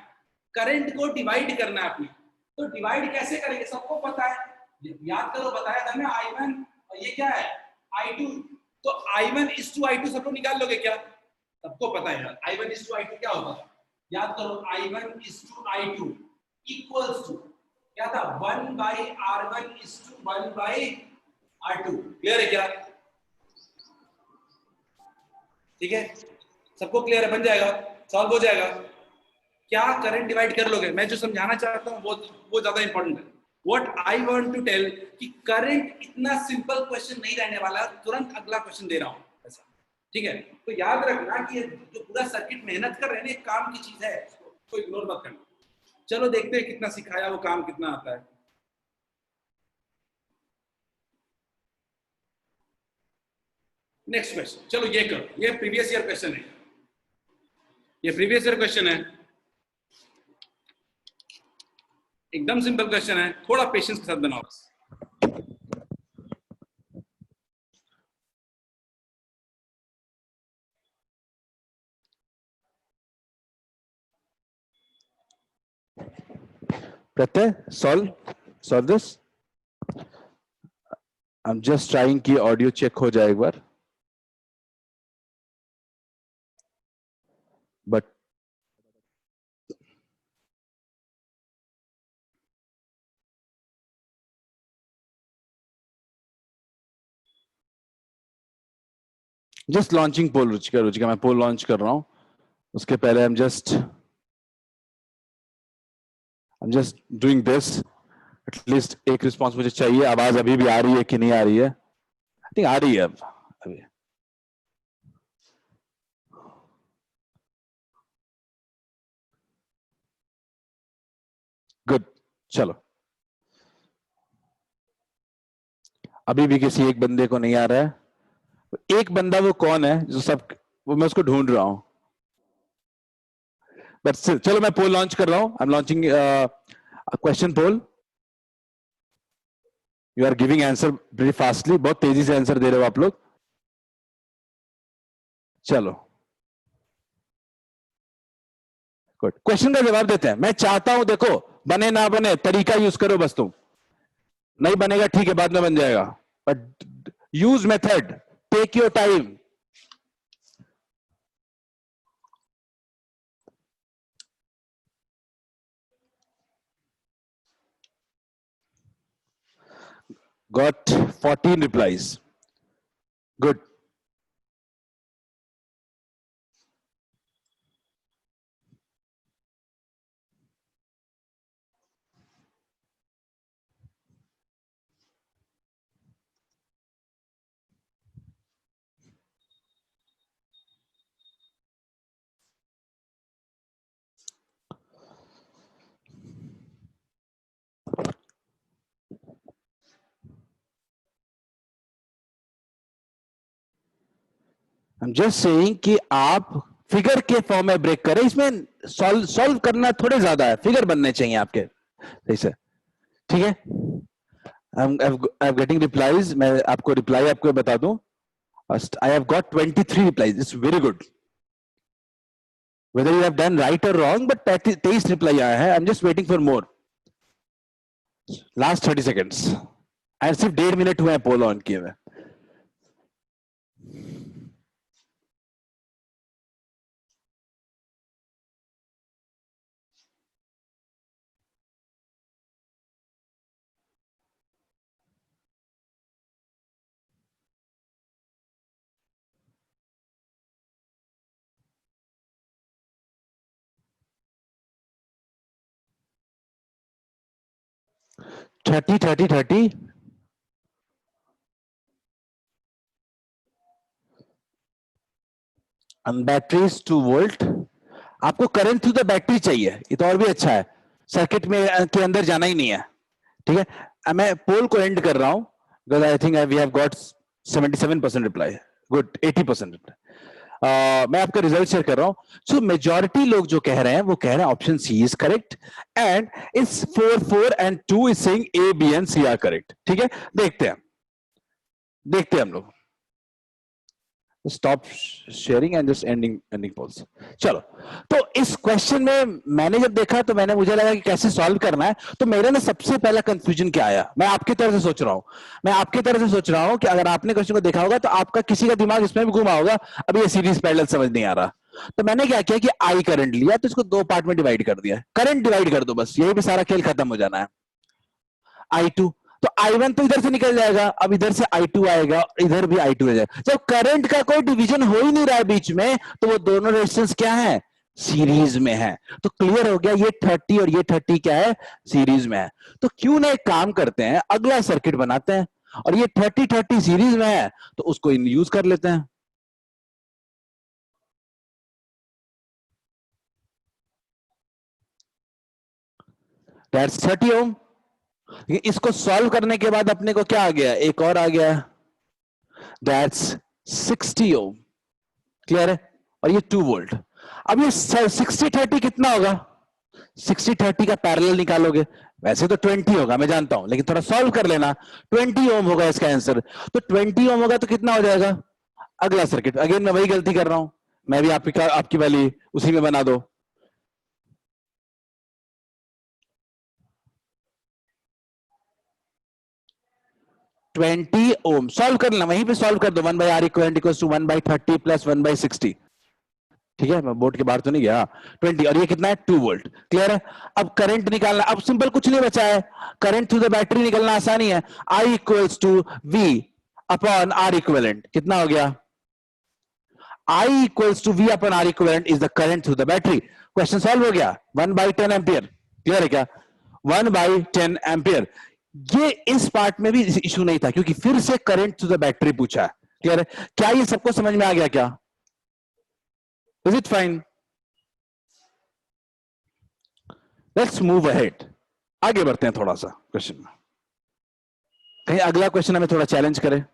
करंट को डिवाइड करना है अपने. तो डिवाइड कैसे करेंगे? सबको पता है, याद करो, बताया था मैं. I1 और ये क्या है, I2. तो I1 is to I2 सब लोग निकाल लोगे क्या? सबको पता है यार, I1 is to I2 क्या होता है? याद करो, I1 is to I2 equals to क्या था, 1 by R1 is to 1 by R2. Clear है क्या? ठीक है, सबको क्लियर है? बन जाएगा, सॉल्व हो जाएगा. क्या करंट डिवाइड कर लोगे? मैं जो समझाना चाहता हूँ वो ज्यादा इंपॉर्टेंट है. What I want to tell कि करंट इतना सिंपल क्वेश्चन नहीं रहने वाला. तुरंत अगला क्वेश्चन दे रहा हूँ ऐसा. ठीक है, तो याद रखना कि जो पूरा सर्किट मेहनत कर रहे हैं, काम की चीज है, इसको इग्नोर मत करना. चलो देखते हैं कितना सिखाया वो काम कितना आता है. नेक्स्ट क्वेश्चन, चलो ये करो. ये प्रीवियस ईयर क्वेश्चन है, ये प्रीवियस ईयर क्वेश्चन है. एकदम सिंपल क्वेश्चन है, थोड़ा पेशेंस के साथ बनाओ बस. Pratyay, solve this. I'm just trying कि ऑडियो चेक हो जाए एक बार. बट जस्ट लॉन्चिंग पोल. रुचिका मैं पोल लॉन्च कर रहा हूं. उसके पहले I'm just doing this. At least एक रिस्पॉन्स मुझे चाहिए. आवाज अभी भी आ रही है कि नहीं आ रही है? आई थिंक आ रही है अब. अभी चलो, अभी भी किसी एक बंदे को नहीं आ रहा है। एक बंदा वो कौन है जो सब, वो मैं उसको ढूंढ रहा हूं। बट चलो मैं पोल लॉन्च कर रहा हूं। I am launching question poll. You are giving answer very fastly, बहुत तेजी से आंसर दे रहे हो आप लोग। चलो, गुड। क्वेश्चन का जवाब देते हैं। मैं चाहता हूं, देखो, बने ना बने, तरीका यूज करो बस तुम। नहीं बनेगा ठीक है, बाद में बन जाएगा, but use method, take your time. Got 14 replies. Good. I'm just saying कि आप फिगर के फॉर्म में ब्रेक करें। इसमें सॉल्व करना थोड़े ज्यादा है, फिगर बनने चाहिए आपके। सही से, ठीक है। I am getting replies. मैं आपको रिप्लाई आपको बता दूं। I have got 23 replies. It's very good. Whether you have done right और रॉन्ग, बट 23 रिप्लाई आया है। I am just waiting for more. Last 30 seconds and सिर्फ 1.5 मिनट हुए हैं पोल ऑन किए हुए। Thirty 30 batteries 2 volt. आपको करंट थ्रू द बैटरी चाहिए, ये तो और भी अच्छा है। सर्किट में के अंदर जाना ही नहीं है, ठीक है। मैं पोल को एंड कर रहा हूं, because I think we have got 77% reply. Good, 80% reply. मैं आपका रिजल्ट शेयर कर रहा हूं। सो मेजॉरिटी लोग जो कह रहे हैं वो कह रहे हैं option C is correct, and इस 4 and 2 is saying A B and C are correct. ठीक है, देखते हैं हम लोग। Stop sharing and just ending polls. चलो, तो इस क्वेश्चन में मैंने जब देखा तो मुझे लगा कि कैसे सॉल्व करना है। तो मेरे ना सबसे पहला कंफ्यूजन क्या आया, मैं आपकी तरह से सोच रहा हूं कि अगर आपने क्वेश्चन को देखा होगा तो आपका किसी का दिमाग इसमें भी घुमा होगा, अभी ये सीरीज पैरेलल समझ नहीं आ रहा। तो मैंने क्या किया कि आई करंट लिया, तो इसको 2 पार्ट में डिवाइड कर दिया। करंट डिवाइड कर दो, बस यही पे सारा खेल खत्म हो जाना है। I2, तो I1 तो इधर से निकल जाएगा, अब इधर से I2 आएगा, इधर भी I2 आ जाएगा। जब करंट का कोई डिवीजन हो ही नहीं रहा है बीच में, तो वो दोनों रेजिस्टेंस क्या है, सीरीज में है। तो क्लियर हो गया, ये 30 और ये 30 क्या है, सीरीज में है। तो क्यों ना एक काम करते हैं, अगला सर्किट बनाते हैं, और ये 30 सीरीज में है तो उसको यूज कर लेते हैं। दैट्स 30 ओम। इसको सॉल्व करने के बाद अपने को क्या आ गया, एक और आ गया, दैट्स 60 ओम। क्लियर है, और ये 2 वोल्ट। अब ये 60-30 कितना होगा, 60-30 का पैरेलल निकालोगे, वैसे तो 20 होगा मैं जानता हूं, लेकिन थोड़ा सॉल्व कर लेना। 20 ओम होगा इसका आंसर। तो 20 ओम होगा तो कितना हो जाएगा, अगला सर्किट। अगेन मैं वही गलती कर रहा हूं, मैं भी आपकी वाली उसी में बना दो। ट्वेंटी ओम सॉल्व कर लेना, वहीं पे सॉल्व कर दो। 1/R equivalent equals to 1/30 plus 1/60। ठीक है, मैं बोर्ड के बाहर तो नहीं गया। 20, और ये कितना है, 2 वोल्ट। क्लियर है। अब करंट निकालना, अब सिंपल कुछ नहीं बचा है, करंट थ्रू द बैटरी निकलना आसानी है। I equals to V upon R equivalent, कितना हो गया, I equals to V upon R equivalent is the current through the battery. Question solve हो गया, 1/10 एम्पियर। क्लियर है क्या, 1/10 एम्पियर। ये इस पार्ट में भी इशू नहीं था, क्योंकि फिर से करंट टू द बैटरी पूछा है। क्लियर है, क्या ये सबको समझ में आ गया क्या, is it fine? Let's move ahead. आगे बढ़ते हैं थोड़ा सा क्वेश्चन में, कहीं अगला क्वेश्चन हमें थोड़ा चैलेंज करे।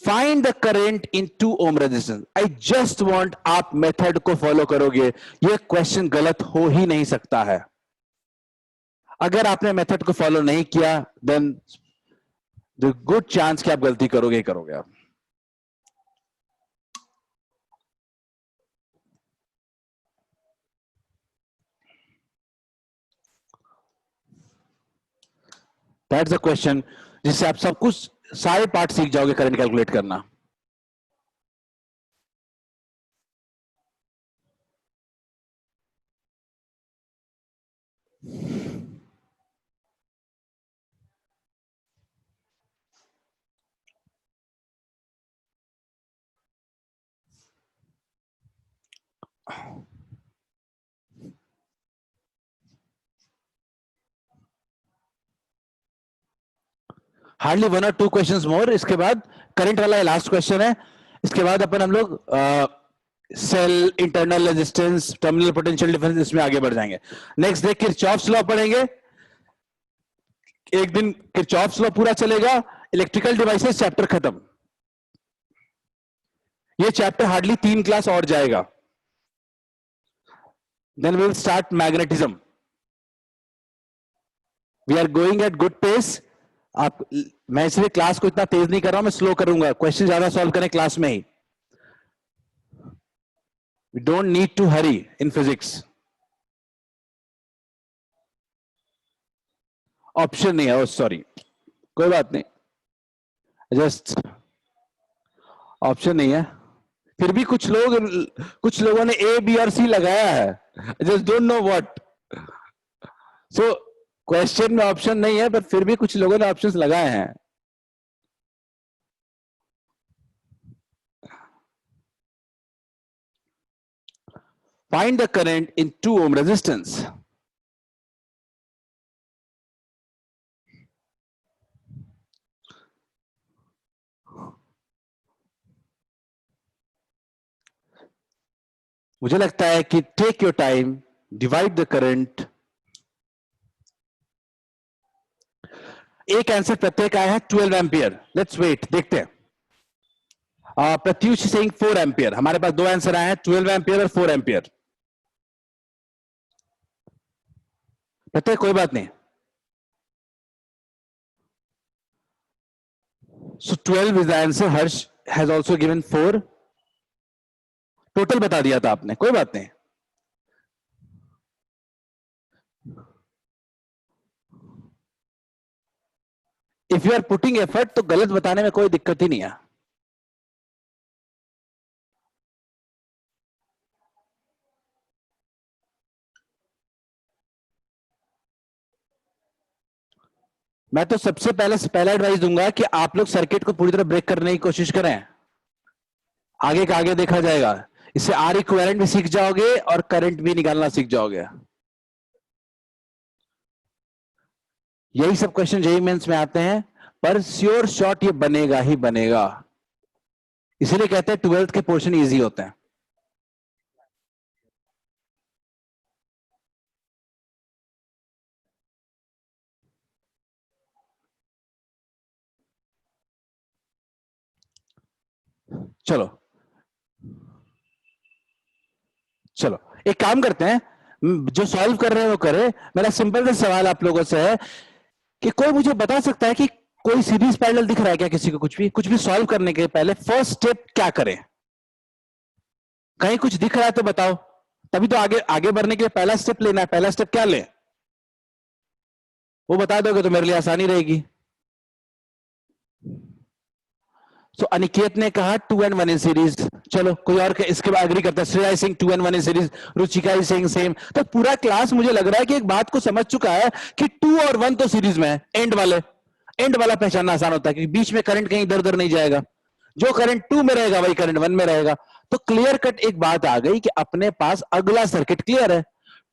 Find the current in 2 ohm resistance. I just want आप मेथड को फॉलो करोगे, ये क्वेश्चन गलत हो ही नहीं सकता है। अगर आपने मेथड को फॉलो नहीं किया देन द गुड चांस कि आप गलती करोगे ही करोगे आप। दैट्स द क्वेश्चन जिससे आप सब कुछ सारे पार्ट सीख जाओगे करंट कैलकुलेट करना। हार्डली 1 और 2 क्वेश्चंस मोर, इसके बाद करंट वाला लास्ट क्वेश्चन है। इसके बाद अपन हम लोग cell, internal resistance, terminal potential difference, इसमें आगे बढ़ जाएंगे। नेक्स्ट डे किरचॉफ्स लॉ पढ़ेंगे, एक दिन किरचॉफ्स लॉ पूरा चलेगा, इलेक्ट्रिकल डिवाइसेस चैप्टर खत्म। ये चैप्टर हार्डली 3 क्लास और जाएगा। Then we will start magnetism. We are going at good pace. आप, मैं इसलिए क्लास को इतना तेज नहीं कर रहा हूं, मैं स्लो करूंगा, क्वेश्चन ज्यादा सॉल्व करें क्लास में ही। We don't need to hurry in physics. Option नहीं है, सॉरी, कोई बात नहीं, जस्ट ऑप्शन नहीं है। फिर भी कुछ लोगों ने ए, बी और सी लगाया है, just don't know what. So question में ऑप्शन नहीं है, पर फिर भी कुछ लोगों ने ऑप्शंस लगाए हैं। Find the current in 2 ohm resistance. मुझे लगता है कि take your time, divide the current. एक आंसर प्रत्येक आया है 12 एम्पियर। लेट्स वेट, देखते हैं। प्रत्युष सिंह 4 एम्पियर। हमारे पास 2 आंसर आए हैं, 12 एम्पियर और 4 एम्पियर। प्रत्येक, कोई बात नहीं। So 12 is the answer. Harsh has also given 4. Total बता दिया था आपने, कोई बात नहीं। If you are putting effort तो गलत बताने में कोई दिक्कत ही नहीं है। मैं तो सबसे पहला एडवाइस दूंगा कि आप लोग सर्किट को पूरी तरह ब्रेक करने की कोशिश करें। आगे का आगे देखा जाएगा। इससे आर इक्विवेलेंट भी सीख जाओगे और करंट भी निकालना सीख जाओगे। यही सब क्वेश्चन जेईई मेंस में आते हैं, पर श्योर शॉट ये बनेगा ही बनेगा। इसीलिए कहते हैं 12th के पोर्शन इजी होते हैं। चलो चलो एक काम करते हैं, जो सॉल्व कर रहे हैं वो करे। मेरा सिंपल सा सवाल आप लोगों से है कि कोई मुझे बता सकता है कि कोई सीरीज पैरेलल दिख रहा है क्या किसी को? कुछ भी सॉल्व करने के पहले फर्स्ट स्टेप क्या करें? कहीं कुछ दिख रहा है तो बताओ, तभी तो आगे आगे बढ़ने के लिए पहला स्टेप लेना है। पहला स्टेप क्या लें, वो बता दोगे तो मेरे लिए आसानी रहेगी। तो अनिकेत ने कहा 2 and 1 इन सीरीज। चलो कोई और इसके बाद एग्री करता है। Shreya Singh 2 and 1 in series, Ruchika Singh same. तो पूरा क्लास मुझे लग रहा है कि एक बात को समझ चुका है कि 2 और 1 तो सीरीज में है। एंड वाला पहचानना आसान होता है क्योंकि बीच में करंट कहीं इधर उधर नहीं जाएगा। जो करंट 2 में रहेगा वही करंट 1 में रहेगा। तो क्लियर कट एक बात आ गई कि अपने पास अगला सर्किट क्लियर है,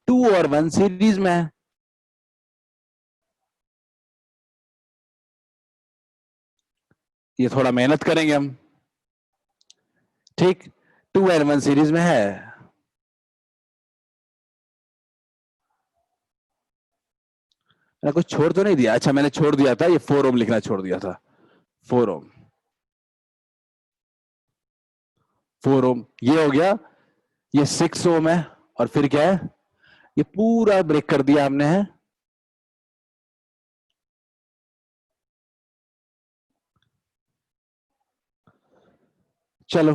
2 और 1 सीरीज में है। ये थोड़ा मेहनत करेंगे हम, ठीक। 2 और 1 सीरीज में है। मैंने कुछ छोड़ तो नहीं दिया? अच्छा मैंने छोड़ दिया था, ये 4 ओम लिखना छोड़ दिया था। 4 ओम, 4 ओम ये हो गया। ये 6 ओम है, और फिर क्या है, ये पूरा ब्रेक कर दिया हमने है। चलो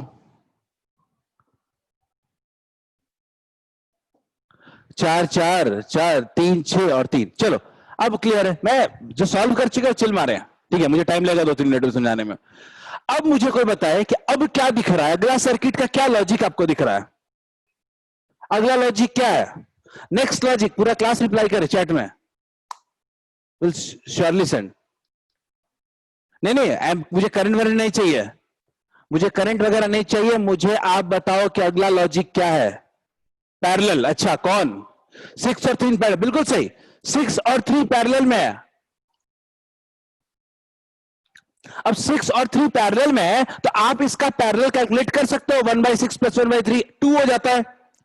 4 4 4 3 6 और 3। चलो अब क्लियर है। मैं जो सॉल्व कर चुका चिल मारे हैं, ठीक है, मुझे टाइम लगेगा 2-3 मिनट में समझाने में। अब मुझे कोई बताए कि अब क्या दिख रहा है, अगला सर्किट का क्या लॉजिक आपको दिख रहा है? अगला लॉजिक क्या है? नेक्स्ट लॉजिक पूरा क्लास रिप्लाई करे चैट में, विल श्योरली सेंड। नहीं नहीं, मुझे करंट वगैरह नहीं चाहिए, मुझे करंट वगैरह नहीं चाहिए, मुझे आप बताओ कि अगला लॉजिक क्या है? पैरेलल। अच्छा कौन? 6 और 3 पैरेलल, बिल्कुल सही, 6 और 3 पैरेलल में है। अब 6 और 3 पैरेलल में है तो आप इसका पैरेलल कैलकुलेट कर सकते हो। 1/6 + 1/3 2 हो जाता है।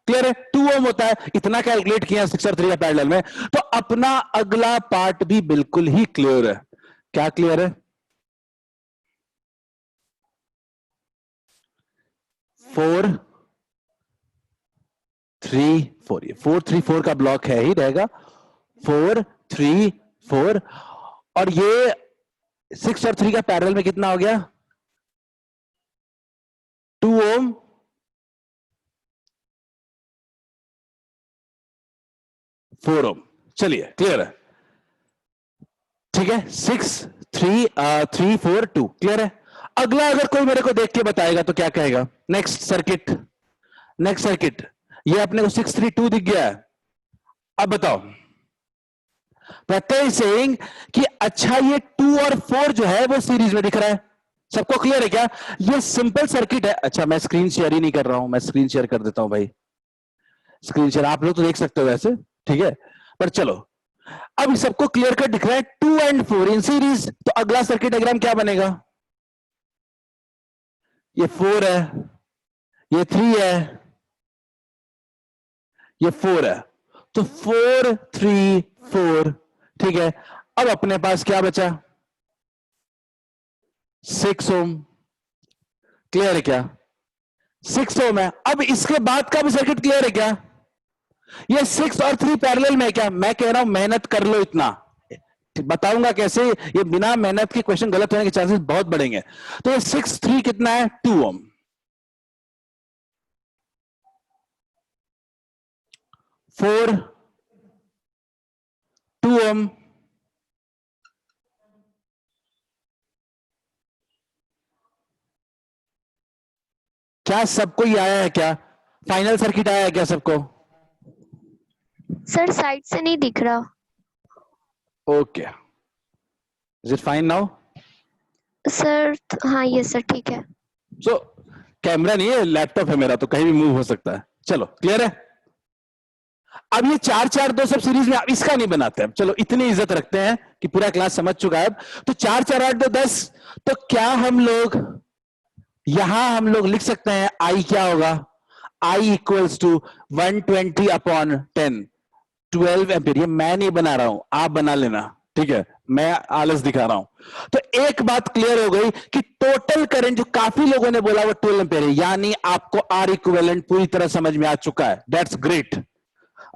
क्लियर है? 2 ओम होता है, इतना कैलकुलेट किया 6 और 3 का पैरेलल में। तो अपना अगला पार्ट भी बिल्कुल ही क्लियर है। क्या क्लियर है? 4 3 4, ये 4 3 4 का ब्लॉक है ही रहेगा। 4 3 4, और ये 6 और 3 का पैरेलल में कितना हो गया? 2 ओम, 4 ओम। चलिए क्लियर है, ठीक है। 6 3 3 4 2 क्लियर है। अगला अगर कोई मेरे को देख के बताएगा तो क्या कहेगा? नेक्स्ट सर्किट, नेक्स्ट सर्किट, ये अपने को 6 3 2 दिख गया है। अब बताओ, प्रत्यय सेइंग कि अच्छा ये 2 और 4 जो है वो सीरीज में दिख रहा है। सबको क्लियर है क्या? ये सिंपल सर्किट है। अच्छा मैं स्क्रीन शेयर ही नहीं कर रहा हूं, मैं स्क्रीन शेयर कर देता हूं भाई। स्क्रीन शेयर आप लोग तो देख सकते हो वैसे, ठीक है, पर चलो अब सबको क्लियर कट दिख रहा है 2 एंड 4 इन सीरीज। तो अगला सर्किट डायग्राम क्या बनेगा? ये 4 है, ये 3 है, ये 4 है, तो 4 3 4, ठीक है। अब अपने पास क्या बचा? 6 ओम। क्लियर है क्या? 6 ओम है। अब इसके बाद का भी सर्किट क्लियर है क्या? ये 6 और 3 पैरेलल में है क्या? मैं कह रहा हूं मेहनत कर लो, इतना बताऊंगा कैसे। ये बिना मेहनत के क्वेश्चन गलत होने के चांसेस बहुत बढ़ेंगे। तो ये 6 3 कितना है? 2 ओम। 4 2 ओम, क्या सबको ही आया है क्या? फाइनल सर्किट आया है क्या सबको? सर साइड से नहीं दिख रहा। Okay, is it fine now? Sir हाँ ये सर ठीक है। सो कैमरा नहीं है, लैपटॉप है मेरा, तो कहीं भी मूव हो सकता है। चलो क्लियर है। अब ये 4 4 2 सब सीरीज में, आप इसका नहीं बनाते हैं, चलो इतनी इज्जत रखते हैं कि पूरा क्लास समझ चुका है अब। तो 4 4 8 2 10, तो क्या हम लोग यहां हम लोग लिख सकते हैं आई क्या होगा? I equals to 120/10, 12 ampere. ये मैं नहीं बना रहा हूं, आप बना लेना, ठीक है, मैं आलस दिखा रहा हूं। तो एक बात क्लियर हो गई कि टोटल करंट जो काफी लोगों ने बोला वो 12 एम्पीयर है, यानी आपको आर इक्विवेलेंट पूरी तरह समझ में आ चुका है। That's great.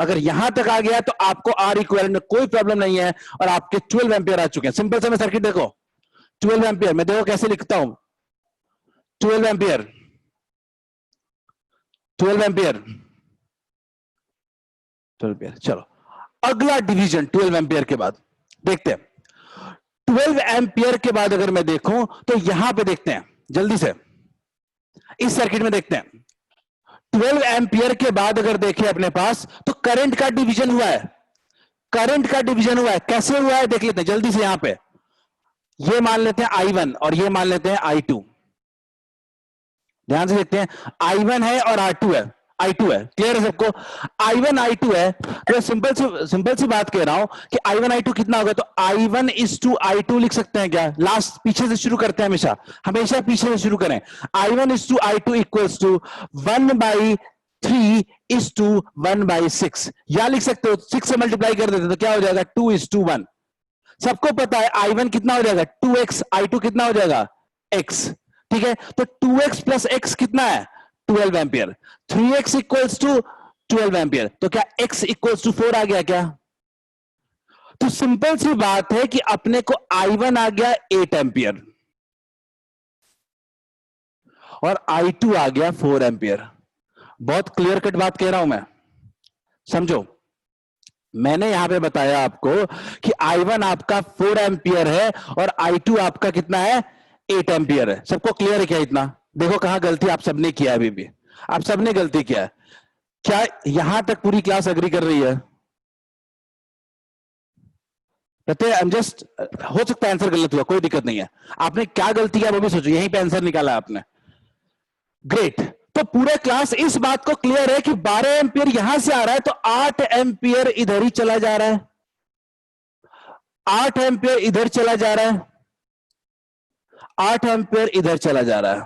अगर यहां तक आ गया तो आपको आर इक्विवेलेंट में कोई प्रॉब्लम नहीं है और आपके 12 एम्पीयर आ चुके हैं। सिंपल सा मैं सर्किट देखो, 12 एम्पीयर मैं देखो कैसे लिखता हूं। 12 एम्पीयर, 12 एम्पीयर, 12 एम्पीयर। चलो अगला डिवीजन 12 एम्पीयर के बाद देखते हैं। 12 एम्पीयर के बाद अगर मैं देखूं तो यहां पे देखते हैं जल्दी से, इस सर्किट में देखते हैं। 12 एम्पीयर के बाद अगर देखें अपने पास तो करंट का डिवीजन हुआ है। करंट का डिवीजन हुआ है, कैसे हुआ है देख लेते हैं जल्दी से। यहां पे ये मान लेते हैं I1 और ये मान लेते हैं I2। ध्यान से देखते हैं, I1 है और R2 है, I2 है। क्लियर है सबको? I1 I2 है, तो सिंपल सी बात कह रहा हूं कि I1 I2 कितना होगा? तो I1:I2 लिख सकते हैं क्या? लास्ट पीछे से शुरू करते हैं, हमेशा हमेशा पीछे से शुरू करें। I1:I2 इक्वल्स टू 1/10 3:1/6, या लिख सकते हो 6 से मल्टीप्लाई कर देते तो क्या हो जाएगा 2:1। सबको पता है I1 कितना हो जाएगा 2x, I2 कितना हो जाएगा x। ठीक है, तो 2x प्लस x कितना है 12 ampere. 3x equals to 12 ampere, तो क्या x इक्वल्स टू 4 आ गया क्या? तो सिंपल सी बात है कि अपने को I1 आ गया 8 एम्पियर और I2 आ गया 4 एम्पियर। बहुत क्लियर कट बात कह रहा हूं मैं, समझो। मैंने यहां पे बताया आपको कि I1 आपका 4 एम्पियर है और I2 आपका कितना है 8 एम्पियर है। सबको क्लियर है क्या इतना? देखो कहां गलती आप सबने किया है, अभी भी आप सबने गलती किया है। क्या यहां तक पूरी क्लास एग्री कर रही है? जस्ट हो सकता है आंसर गलत हुआ, कोई दिक्कत नहीं है। आपने क्या गलती किया वो भी सोचो, यहीं पे आंसर निकाला आपने। ग्रेट, तो पूरे क्लास इस बात को क्लियर है कि 12 एम्पियर यहां से आ रहा है तो 8 एम्पियर इधर ही चला जा रहा है, 8 एम्पियर इधर चला जा रहा है, 8 एम्पियर इधर चला जा रहा है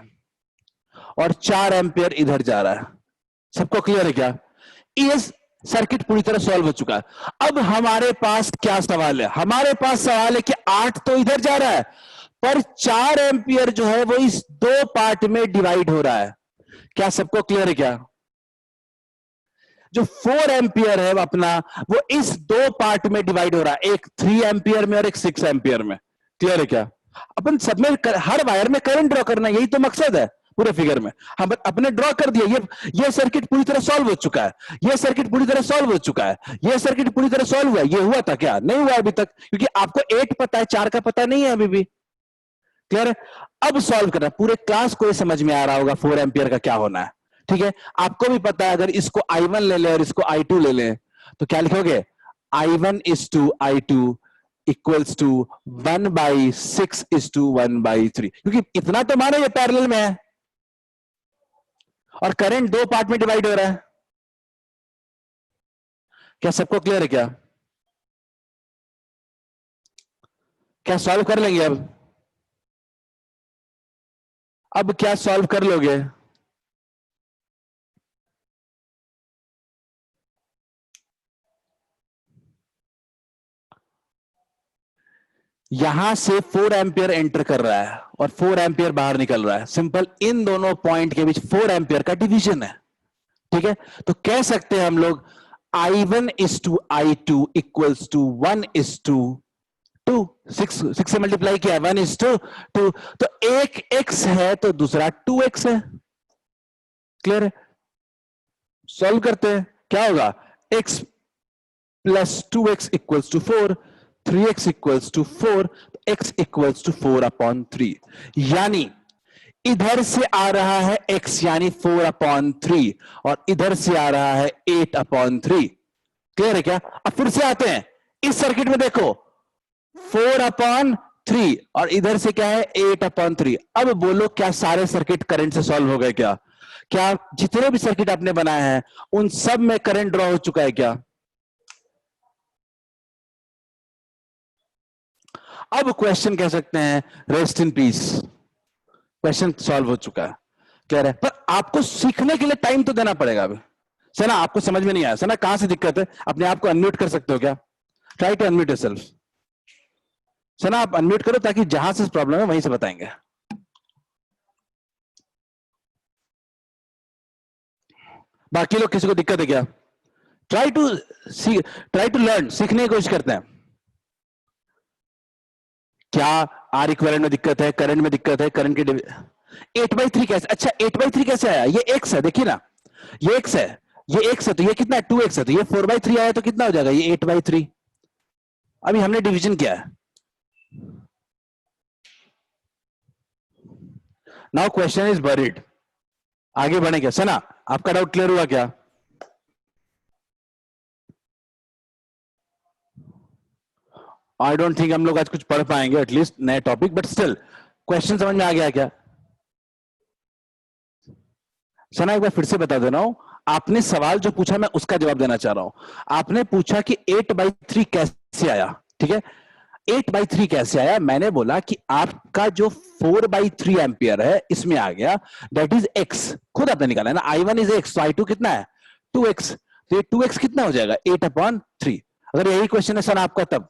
और 4 एम्पियर इधर जा रहा है। सबको क्लियर है क्या? ये सर्किट पूरी तरह सॉल्व हो चुका है। अब हमारे पास क्या सवाल है? हमारे पास सवाल है कि 8 तो इधर जा रहा है पर 4 एम्पियर जो है वो इस 2 पार्ट में डिवाइड हो रहा है। क्या सबको क्लियर है क्या? जो 4 एम्पियर है अपना वो इस 2 पार्ट में डिवाइड हो रहा है, एक 3 एम्पियर में और एक 6 एम्पियर में। क्लियर है क्या? अपन सब में हर वायर में करंट ड्रॉ करना, यही तो मकसद है पूरे फिगर में। हम अपने ड्रॉ कर दिया, ये सर्किट पूरी तरह सॉल्व हो चुका है, ये सर्किट पूरी तरह सॉल्व हो चुका है, ये सर्किट पूरी तरह सॉल्व हुआ है। ये हुआ था क्या? नहीं हुआ अभी तक, क्योंकि आपको 8 पता है, 4 का पता नहीं है अभी भी। क्लियर है? अब सॉल्व करना, पूरे क्लास को समझ में आ रहा होगा 4 एम्पियर का क्या होना है। ठीक है, आपको भी पता है अगर इसको I1 ले ले और इसको I2 ले ले तो क्या लिखोगे? I1 is to I2 equals to 1/6 is to 1/3, क्योंकि इतना तो मानो ये पैरेलल में है और करंट 2 पार्ट में डिवाइड हो रहा है। क्या सबको क्लियर है क्या? क्या सॉल्व कर लेंगे अब क्या सॉल्व कर लोगे? यहां से 4 एम्पियर एंटर कर रहा है और 4 एम्पियर बाहर निकल रहा है। सिंपल, इन दोनों पॉइंट के बीच 4 एम्पियर का डिवीजन है। ठीक है, तो कह सकते हैं हम लोग I1 is to I2 equals to 1 is to 2। 6 से मल्टीप्लाई किया, 1 is to 2, तो एक x है तो दूसरा 2x है। क्लियर है? सॉल्व करते हैं, क्या होगा? x plus 2x equals to 4, 3x equals to 4, x equals to 4/3। यानी इधर से आ रहा है x यानी 4/3 और इधर से आ रहा है 8/3। क्लियर है क्या? अब फिर से आते हैं इस सर्किट में, देखो 4/3 और इधर से क्या है 8/3। अब बोलो क्या सारे सर्किट करंट से सॉल्व हो गए क्या? क्या जितने भी सर्किट आपने बनाए हैं उन सब में करंट ड्रॉ हो चुका है क्या? अब क्वेश्चन कह सकते हैं rest in peace, question solve हो चुका है। क्लियर है? पर आपको सीखने के लिए टाइम तो देना पड़ेगा। अभी सना आपको समझ में नहीं आया, सना कहां से दिक्कत है? अपने आप को अनम्यूट कर सकते हो क्या? Try to unmute yourself. Sana आप अनम्यूट करो ताकि जहां से प्रॉब्लम है वहीं से बताएंगे। बाकी लोग किसी को दिक्कत है क्या? ट्राई टू लर्न, सीखने की कोशिश करते हैं। क्या आर इक्विवेलेंट में दिक्कत है, करंट में दिक्कत है, करंट के 8/3 कैसे? अच्छा 8/3 कैसे आया? ये x है, देखिए ना, ये x है, ये x है, तो ये कितना है 2x है, तो ये 4/3 आया तो कितना हो जाएगा? ये 8/3। अभी हमने डिवीजन किया है। Now question is buried. आगे बढ़े क्या? सना आपका डाउट क्लियर हुआ क्या? आई डोंट थिंक हम लोग आज कुछ पढ़ पाएंगे, एटलीस्ट नए टॉपिक, बट स्टिल क्वेश्चन समझ में आ गया क्या? सना एक बार फिर से बता दे रहा हूं, आपने सवाल जो पूछा मैं उसका जवाब देना चाह रहा हूं। आपने पूछा कि 8/3 कैसे आया, ठीक है? 8/3 कैसे आया? मैंने बोला कि आपका जो 4/3 एम्पियर है इसमें आ गया, दैट इज एक्स, खुद आपने निकाला है ना, I1 इज एक्स, तो I2 कितना है? 2x। तो ये 2x कितना हो जाएगा? 8/3। अगर यही क्वेश्चन है सर आपका, तब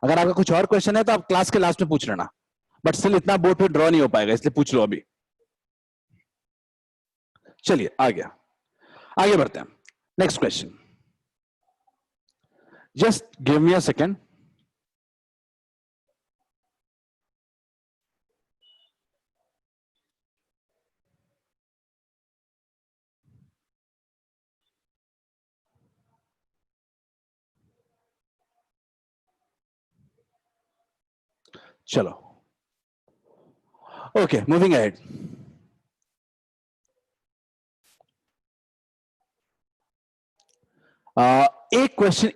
अगर आपका कुछ और क्वेश्चन है तो आप क्लास के लास्ट में पूछ लेना, बट स्टिल इतना बोर्ड पे ड्रॉ नहीं हो पाएगा, इसलिए पूछ लो अभी। चलिए आ गया, आगे बढ़ते हैं। Next question, just give me a second. चलो, ओके, मूविंग अहेड। एक क्वेश्चन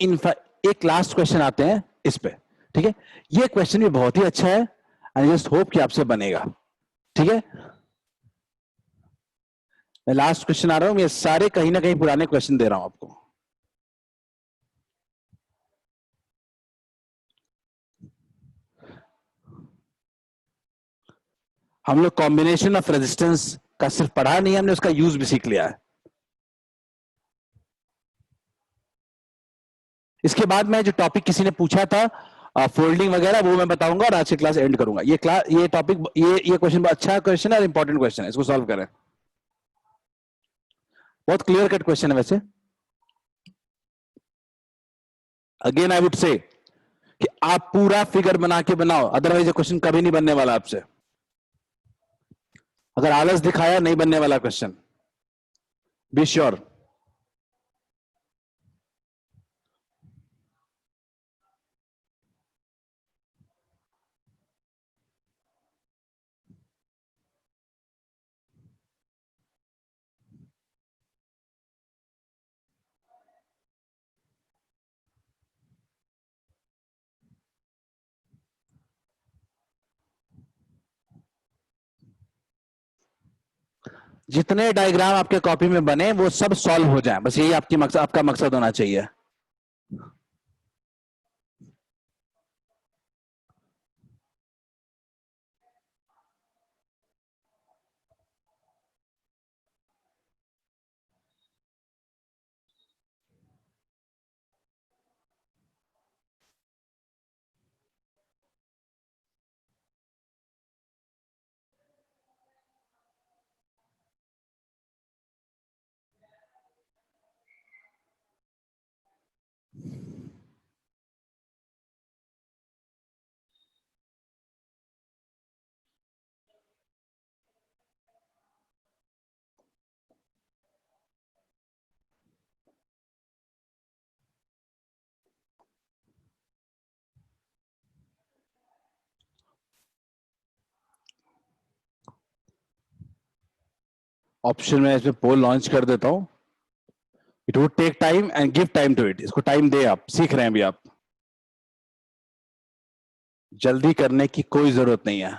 एक लास्ट क्वेश्चन आते हैं इस पे, ठीक है? ये क्वेश्चन भी बहुत ही अच्छा है, आई जस्ट होप कि आपसे बनेगा, ठीक है? मैं लास्ट क्वेश्चन आ रहा हूं, ये सारे कहीं ना कहीं पुराने क्वेश्चन दे रहा हूं आपको। हम लोग कॉम्बिनेशन ऑफ रेजिस्टेंस का सिर्फ पढ़ा नहीं, हमने उसका यूज भी सीख लिया है। इसके बाद मैं जो टॉपिक किसी ने पूछा था फोल्डिंग वगैरह, वो मैं बताऊंगा और आज की क्लास एंड करूंगा। ये टॉपिक, ये क्वेश्चन बहुत अच्छा क्वेश्चन है और इंपॉर्टेंट क्वेश्चन है, इसको सॉल्व करें। बहुत क्लियर कट क्वेश्चन है वैसे। अगेन आई वुड से कि आप पूरा फिगर बना के बनाओ, अदरवाइज ये क्वेश्चन कभी नहीं बनने वाला आपसे। अगर आलस दिखाया, नहीं बनने वाला क्वेश्चन, बी श्योर। जितने डायग्राम आपके कॉपी में बने वो सब सॉल्व हो जाए, बस यही आपका मकसद होना चाहिए। ऑप्शन में इसमें पोल लॉन्च कर देता हूं। It would take time and give time to it. इसको टाइम दे, आप सीख रहे हैं अभी, आप जल्दी करने की कोई जरूरत नहीं है।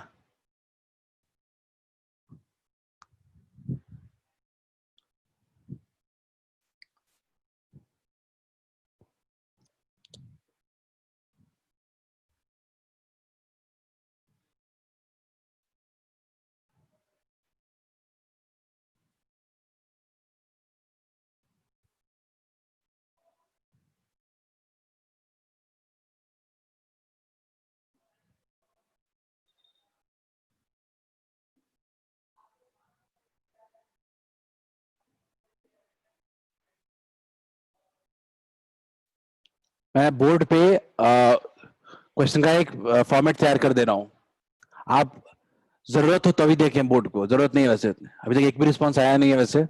मैं बोर्ड पे क्वेश्चन का एक फॉर्मेट तैयार कर दे रहा हूं, आप जरूरत हो तभी देखें बोर्ड को, जरूरत नहीं है वैसे, अभी तक एक भी रिस्पॉन्स आया नहीं है वैसे।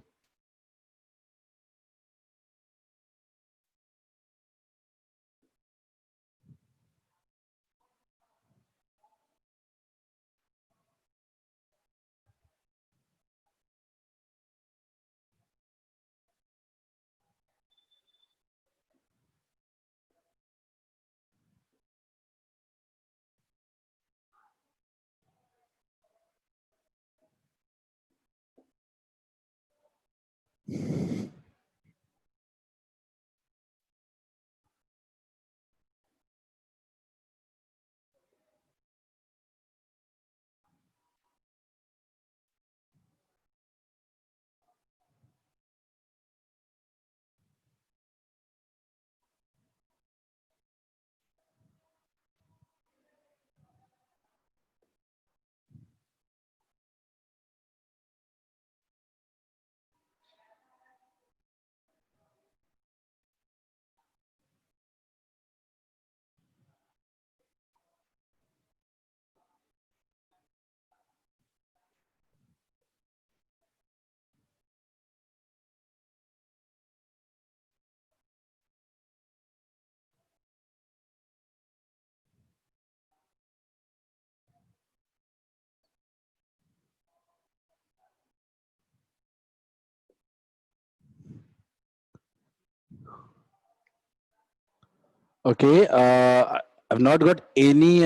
Okay, I've not got any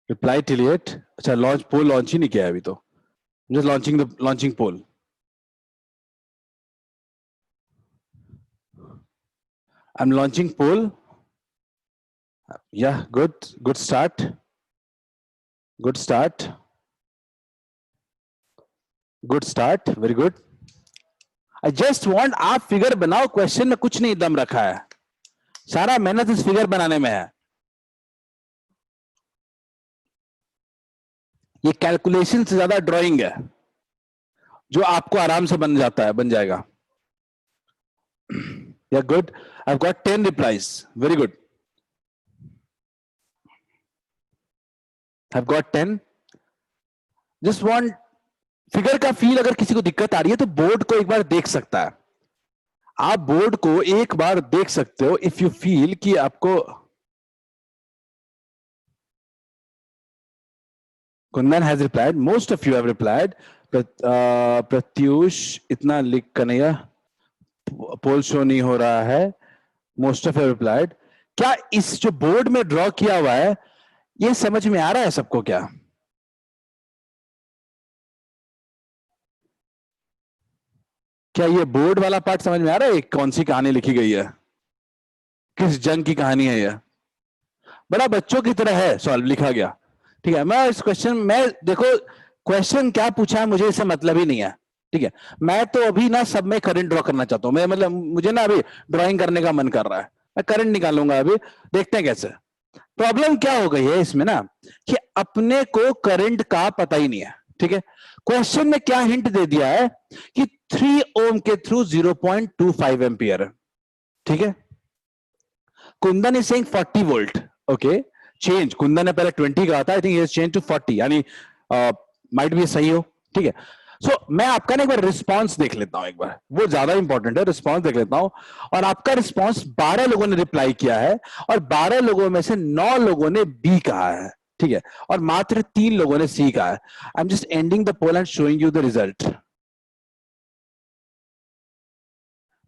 reply till yet. अच्छा, launch poll launch ही नहीं किया है अभी तो. I'm just launching poll. I'm launching poll. Yeah, good start. Good start. Good start. Very good. I just want आप फिगर बनाओ. Question में कुछ नहीं दम रखा है, सारा मेहनत इस फिगर बनाने में है. ये कैलकुलेशन से ज्यादा ड्राइंग है, जो आपको आराम से बन जाएगा. Yeah, good. I've got 10 replies. Very good. I've got 10. Just want figure का फील. अगर किसी को दिक्कत आ रही है तो बोर्ड को एक बार देख सकता है. आप बोर्ड को एक बार देख सकते हो इफ यू फील कि आपको. Kundan has replied. Most of you have replied. Pratyush इतना लिख कन्हैया पोल शो नहीं हो रहा है. Most of you replied. क्या इस जो बोर्ड में ड्रॉ किया हुआ है ये समझ में आ रहा है सबको? क्या ये बोर्ड वाला पार्ट समझ में आ रहा है? कौन सी कहानी लिखी गई है, किस जंग की कहानी है? यह बड़ा बच्चों की तरह है सॉल्व लिखा गया. ठीक है, मैं इस क्वेश्चन में देखो क्वेश्चन क्या पूछा है मुझे इससे मतलब ही नहीं है. ठीक है, मैं तो अभी ना सब में करंट ड्रॉ करना चाहता हूं. मैं मतलब मुझे ना अभी ड्राइंग करने का मन कर रहा है. मैं करंट निकालूंगा अभी, देखते हैं कैसे. प्रॉब्लम क्या हो गई है इसमें ना कि अपने को करंट का पता ही नहीं है. ठीक है, क्वेश्चन में क्या हिंट दे दिया है कि 3 ओम के थ्रू 0.25 एम्पियर. ठीक है, Kundan is saying 40 volt. Okay, change. Kundan ने पहले 20 कहा था, I think is change to 40, यानी माइट भी सही हो. ठीक है, सो मैं आपका ना एक बार रिस्पॉन्स देख लेता हूं. एक बार वो ज्यादा इंपॉर्टेंट है. रिस्पॉन्स देख लेता हूं. और आपका रिस्पॉन्स 12 लोगों ने रिप्लाई किया है और 12 लोगों में से 9 लोगों ने बी कहा है. ठीक है, और मात्र 3 लोगों ने सी कहा है. I am just ending the poll and showing you the result.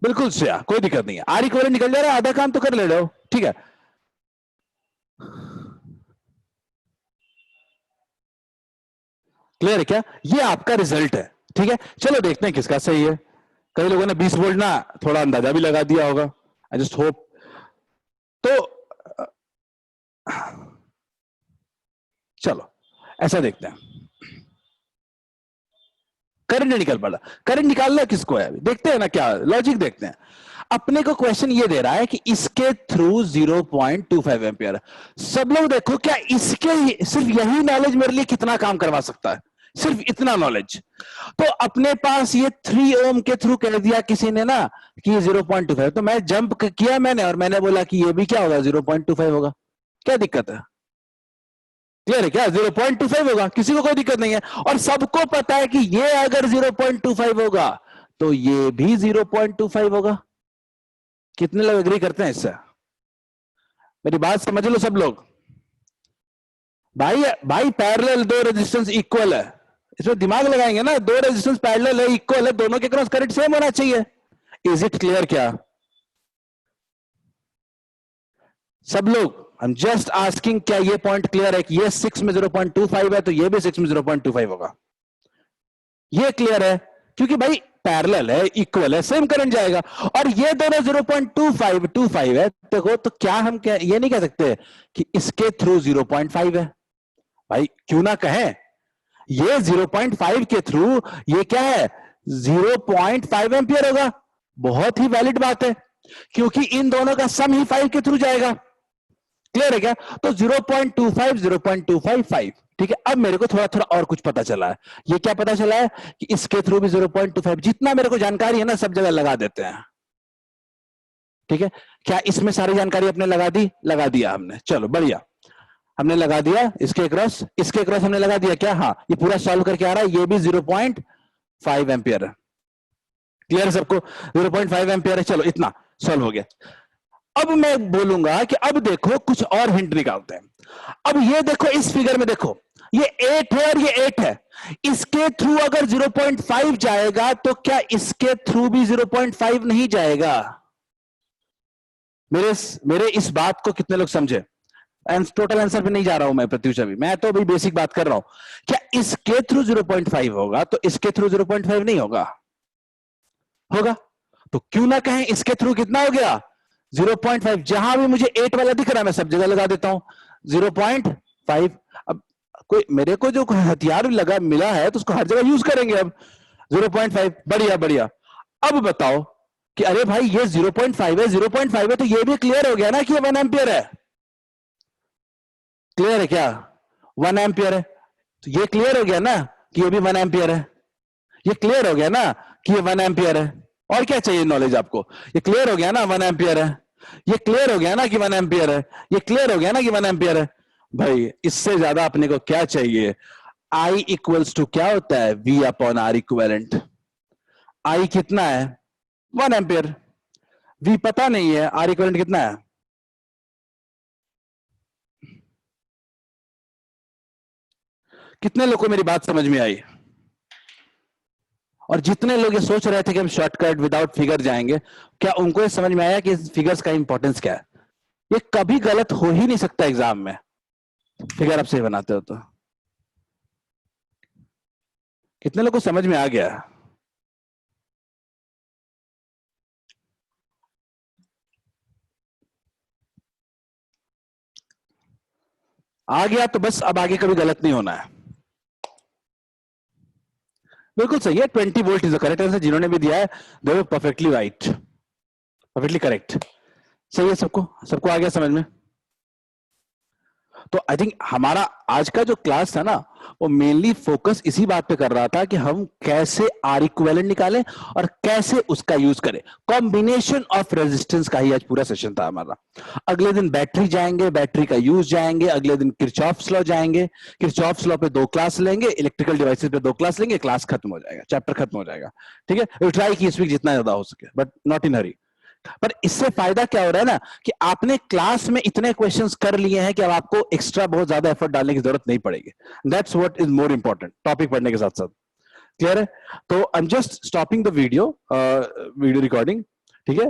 बिल्कुल श्रेया, कोई दिक्कत नहीं है. आर इक्वल निकल जा रहा है, आधा काम तो कर ले रहे हो. ठीक है, क्लियर है क्या? ये आपका रिजल्ट है. ठीक है, चलो देखते हैं किसका सही है. कई लोगों ने 20 वोल्ट ना थोड़ा अंदाजा भी लगा दिया होगा. I just hope. तो चलो ऐसा देखते हैं. करंट निकल पड़ा. करंट निकालना किसको है देखते हैं ना, क्या लॉजिक देखते हैं. अपने को क्वेश्चन ये दे रहा है कि इसके थ्रू 0.25 एम्पियर. सब लोग देखो, क्या इसके सिर्फ यही नॉलेज मेरे लिए कितना काम करवा सकता है? सिर्फ इतना नॉलेज. तो अपने पास ये 3 ओम के थ्रू कह दिया किसी ने ना कि 0.25, तो मैं जंप किया मैंने और मैंने बोला कि ये भी क्या होगा, 0.25 होगा. क्या दिक्कत है? क्लियर है क्या? 0.25 होगा, किसी को कोई दिक्कत नहीं है. और सबको पता है कि ये अगर 0.25 होगा तो ये भी 0.25 होगा. कितने लोग एग्री करते हैं इससे? मेरी बात समझ लो सब लोग. भाई पैरेलल, 2 रेजिस्टेंस इक्वल है, इसमें दिमाग लगाएंगे ना. 2 रेजिस्टेंस पैरेलल है, इक्वल है, दोनों के क्रॉस करंट सेम होना चाहिए. इज इट क्लियर क्या सब लोग? आई एम जस्ट आस्किंग, क्या ये पॉइंट क्लियर है कि ये 6 में 0.25 है तो ये भी 6 में 0.25 होगा? ये क्लियर है? क्योंकि भाई पैरेलल है, इक्वल है, सेम करंट जाएगा. और ये दोनों 0.25 है. देखो, तो क्या हम ये नहीं कह सकते कि इसके थ्रू 0.5 है? भाई क्यों ना कहें, ये 0.5 के थ्रू ये क्या है, 0.5 एम्पियर होगा. बहुत ही वैलिड बात है, क्योंकि इन दोनों का सम ही 5 के थ्रू जाएगा. क्लियर है क्या? तो 0.25 0.255. ठीक है, अब मेरे को थोड़ा थोड़ा और कुछ पता चला है. ये क्या पता चला है कि इसके थ्रू भी 0.25. जितना मेरे को जानकारी है ना सब जगह लगा देते हैं. ठीक है, क्या इसमें सारी जानकारी अपने लगा दिया हमने. चलो बढ़िया, हमने लगा दिया. इसके क्रॉस हमने लगा दिया क्या? हाँ, ये पूरा सॉल्व करके आ रहा है. ये भी 0.5 एम्पियर है. क्लियर सबको? 0.5 एम्पियर है. चलो इतना सॉल्व हो गया. अब मैं बोलूंगा कि अब देखो कुछ और हिंट निकालते हैं. अब ये देखो, इस फिगर में देखो, ये 8 है और ये 8 है. इसके थ्रू अगर 0.5 जाएगा तो क्या इसके थ्रू भी 0.5 नहीं जाएगा? मेरे इस बात को कितने लोग समझे? टोटल आंसर पे नहीं जा रहा हूं मैं प्रत्युषा भी, मैं तो अभी बेसिक बात कर रहा हूं। क्या इसके थ्रू 0.5 होगा तो इसके थ्रू 0.5 नहीं होगा? होगा। तो क्यों ना कहें इसके थ्रू कितना हो गया 0.5। जहां भी मुझे 8 वाला दिख रहा है मैं सब जगह लगा देता हूं 0.5। अब कोई मेरे को जो हथियार लगा मिला है तो उसको हर जगह यूज करेंगे। अब 0.5 बढ़िया बढ़िया। अब बताओ कि अरे भाई ये 0.5 है 0.5 है तो ये भी क्लियर हो गया ना कि ये 1 एम्पियर है। क्लियर है क्या? 1 एम्पियर है तो ये क्लियर हो गया ना कि ये भी 1 एम्पियर है। ये क्लियर हो गया ना कि ये 1 एम्पियर है। और क्या चाहिए नॉलेज आपको? ये क्लियर हो गया ना 1 एम्पियर है। ये क्लियर हो गया ना कि 1 एम्पियर है। ये क्लियर हो गया ना कि 1 एम्पियर है। भाई इससे ज्यादा अपने को क्या चाहिए? I इक्वल्स टू क्या होता है? V upon R equivalent. I कितना है? 1 एम्पियर। V पता नहीं है, आर इक्विवेलेंट कितना है? कितने लोगों को मेरी बात समझ में आई? और जितने लोग ये सोच रहे थे कि हम शॉर्टकट विदाउट फिगर जाएंगे, क्या उनको ये समझ में आया कि फिगर्स का इंपॉर्टेंस क्या है? ये कभी गलत हो ही नहीं सकता एग्जाम में, फिगर आप सही बनाते हो तो। कितने लोगों को समझ में आ गया? आ गया तो बस अब आगे कभी गलत नहीं होना है। बिल्कुल सही है, 20 volt is the correct answer. जिन्होंने भी दिया है दे वर परफेक्टली राइट, परफेक्टली करेक्ट। सही है, सबको आ गया समझ में? तो आई थिंक हमारा आज का जो क्लास था ना वो मेनली फोकस इसी बात पे कर रहा था कि हम कैसे आर इक्विवेलेंट निकालें और कैसे उसका यूज करें। कॉम्बिनेशन ऑफ रेजिस्टेंस का ही आज पूरा सेशन था हमारा। अगले दिन बैटरी जाएंगे, बैटरी का यूज जाएंगे। अगले दिन किरचॉफ्स लॉ जाएंगे, किरचॉफ्स लॉ पे 2 क्लास लेंगे, इलेक्ट्रिकल डिवाइसेस पे 2 क्लास लेंगे, क्लास खत्म हो जाएगा, चैप्टर खत्म हो जाएगा। ठीक है, ट्राई की इस वीक जितना ज्यादा हो सके, बट नॉट इन हरी। पर इससे फायदा क्या हो रहा है ना कि आपने क्लास में इतने क्वेश्चंस कर लिए हैं कि अब आपको एक्स्ट्रा बहुत ज्यादा एफर्ट डालने की जरूरत नहीं पड़ेगी। That's what is more important, topic पढ़ने के साथ साथ। क्लियर है? तो आई am just stopping the video recording. ठीक है,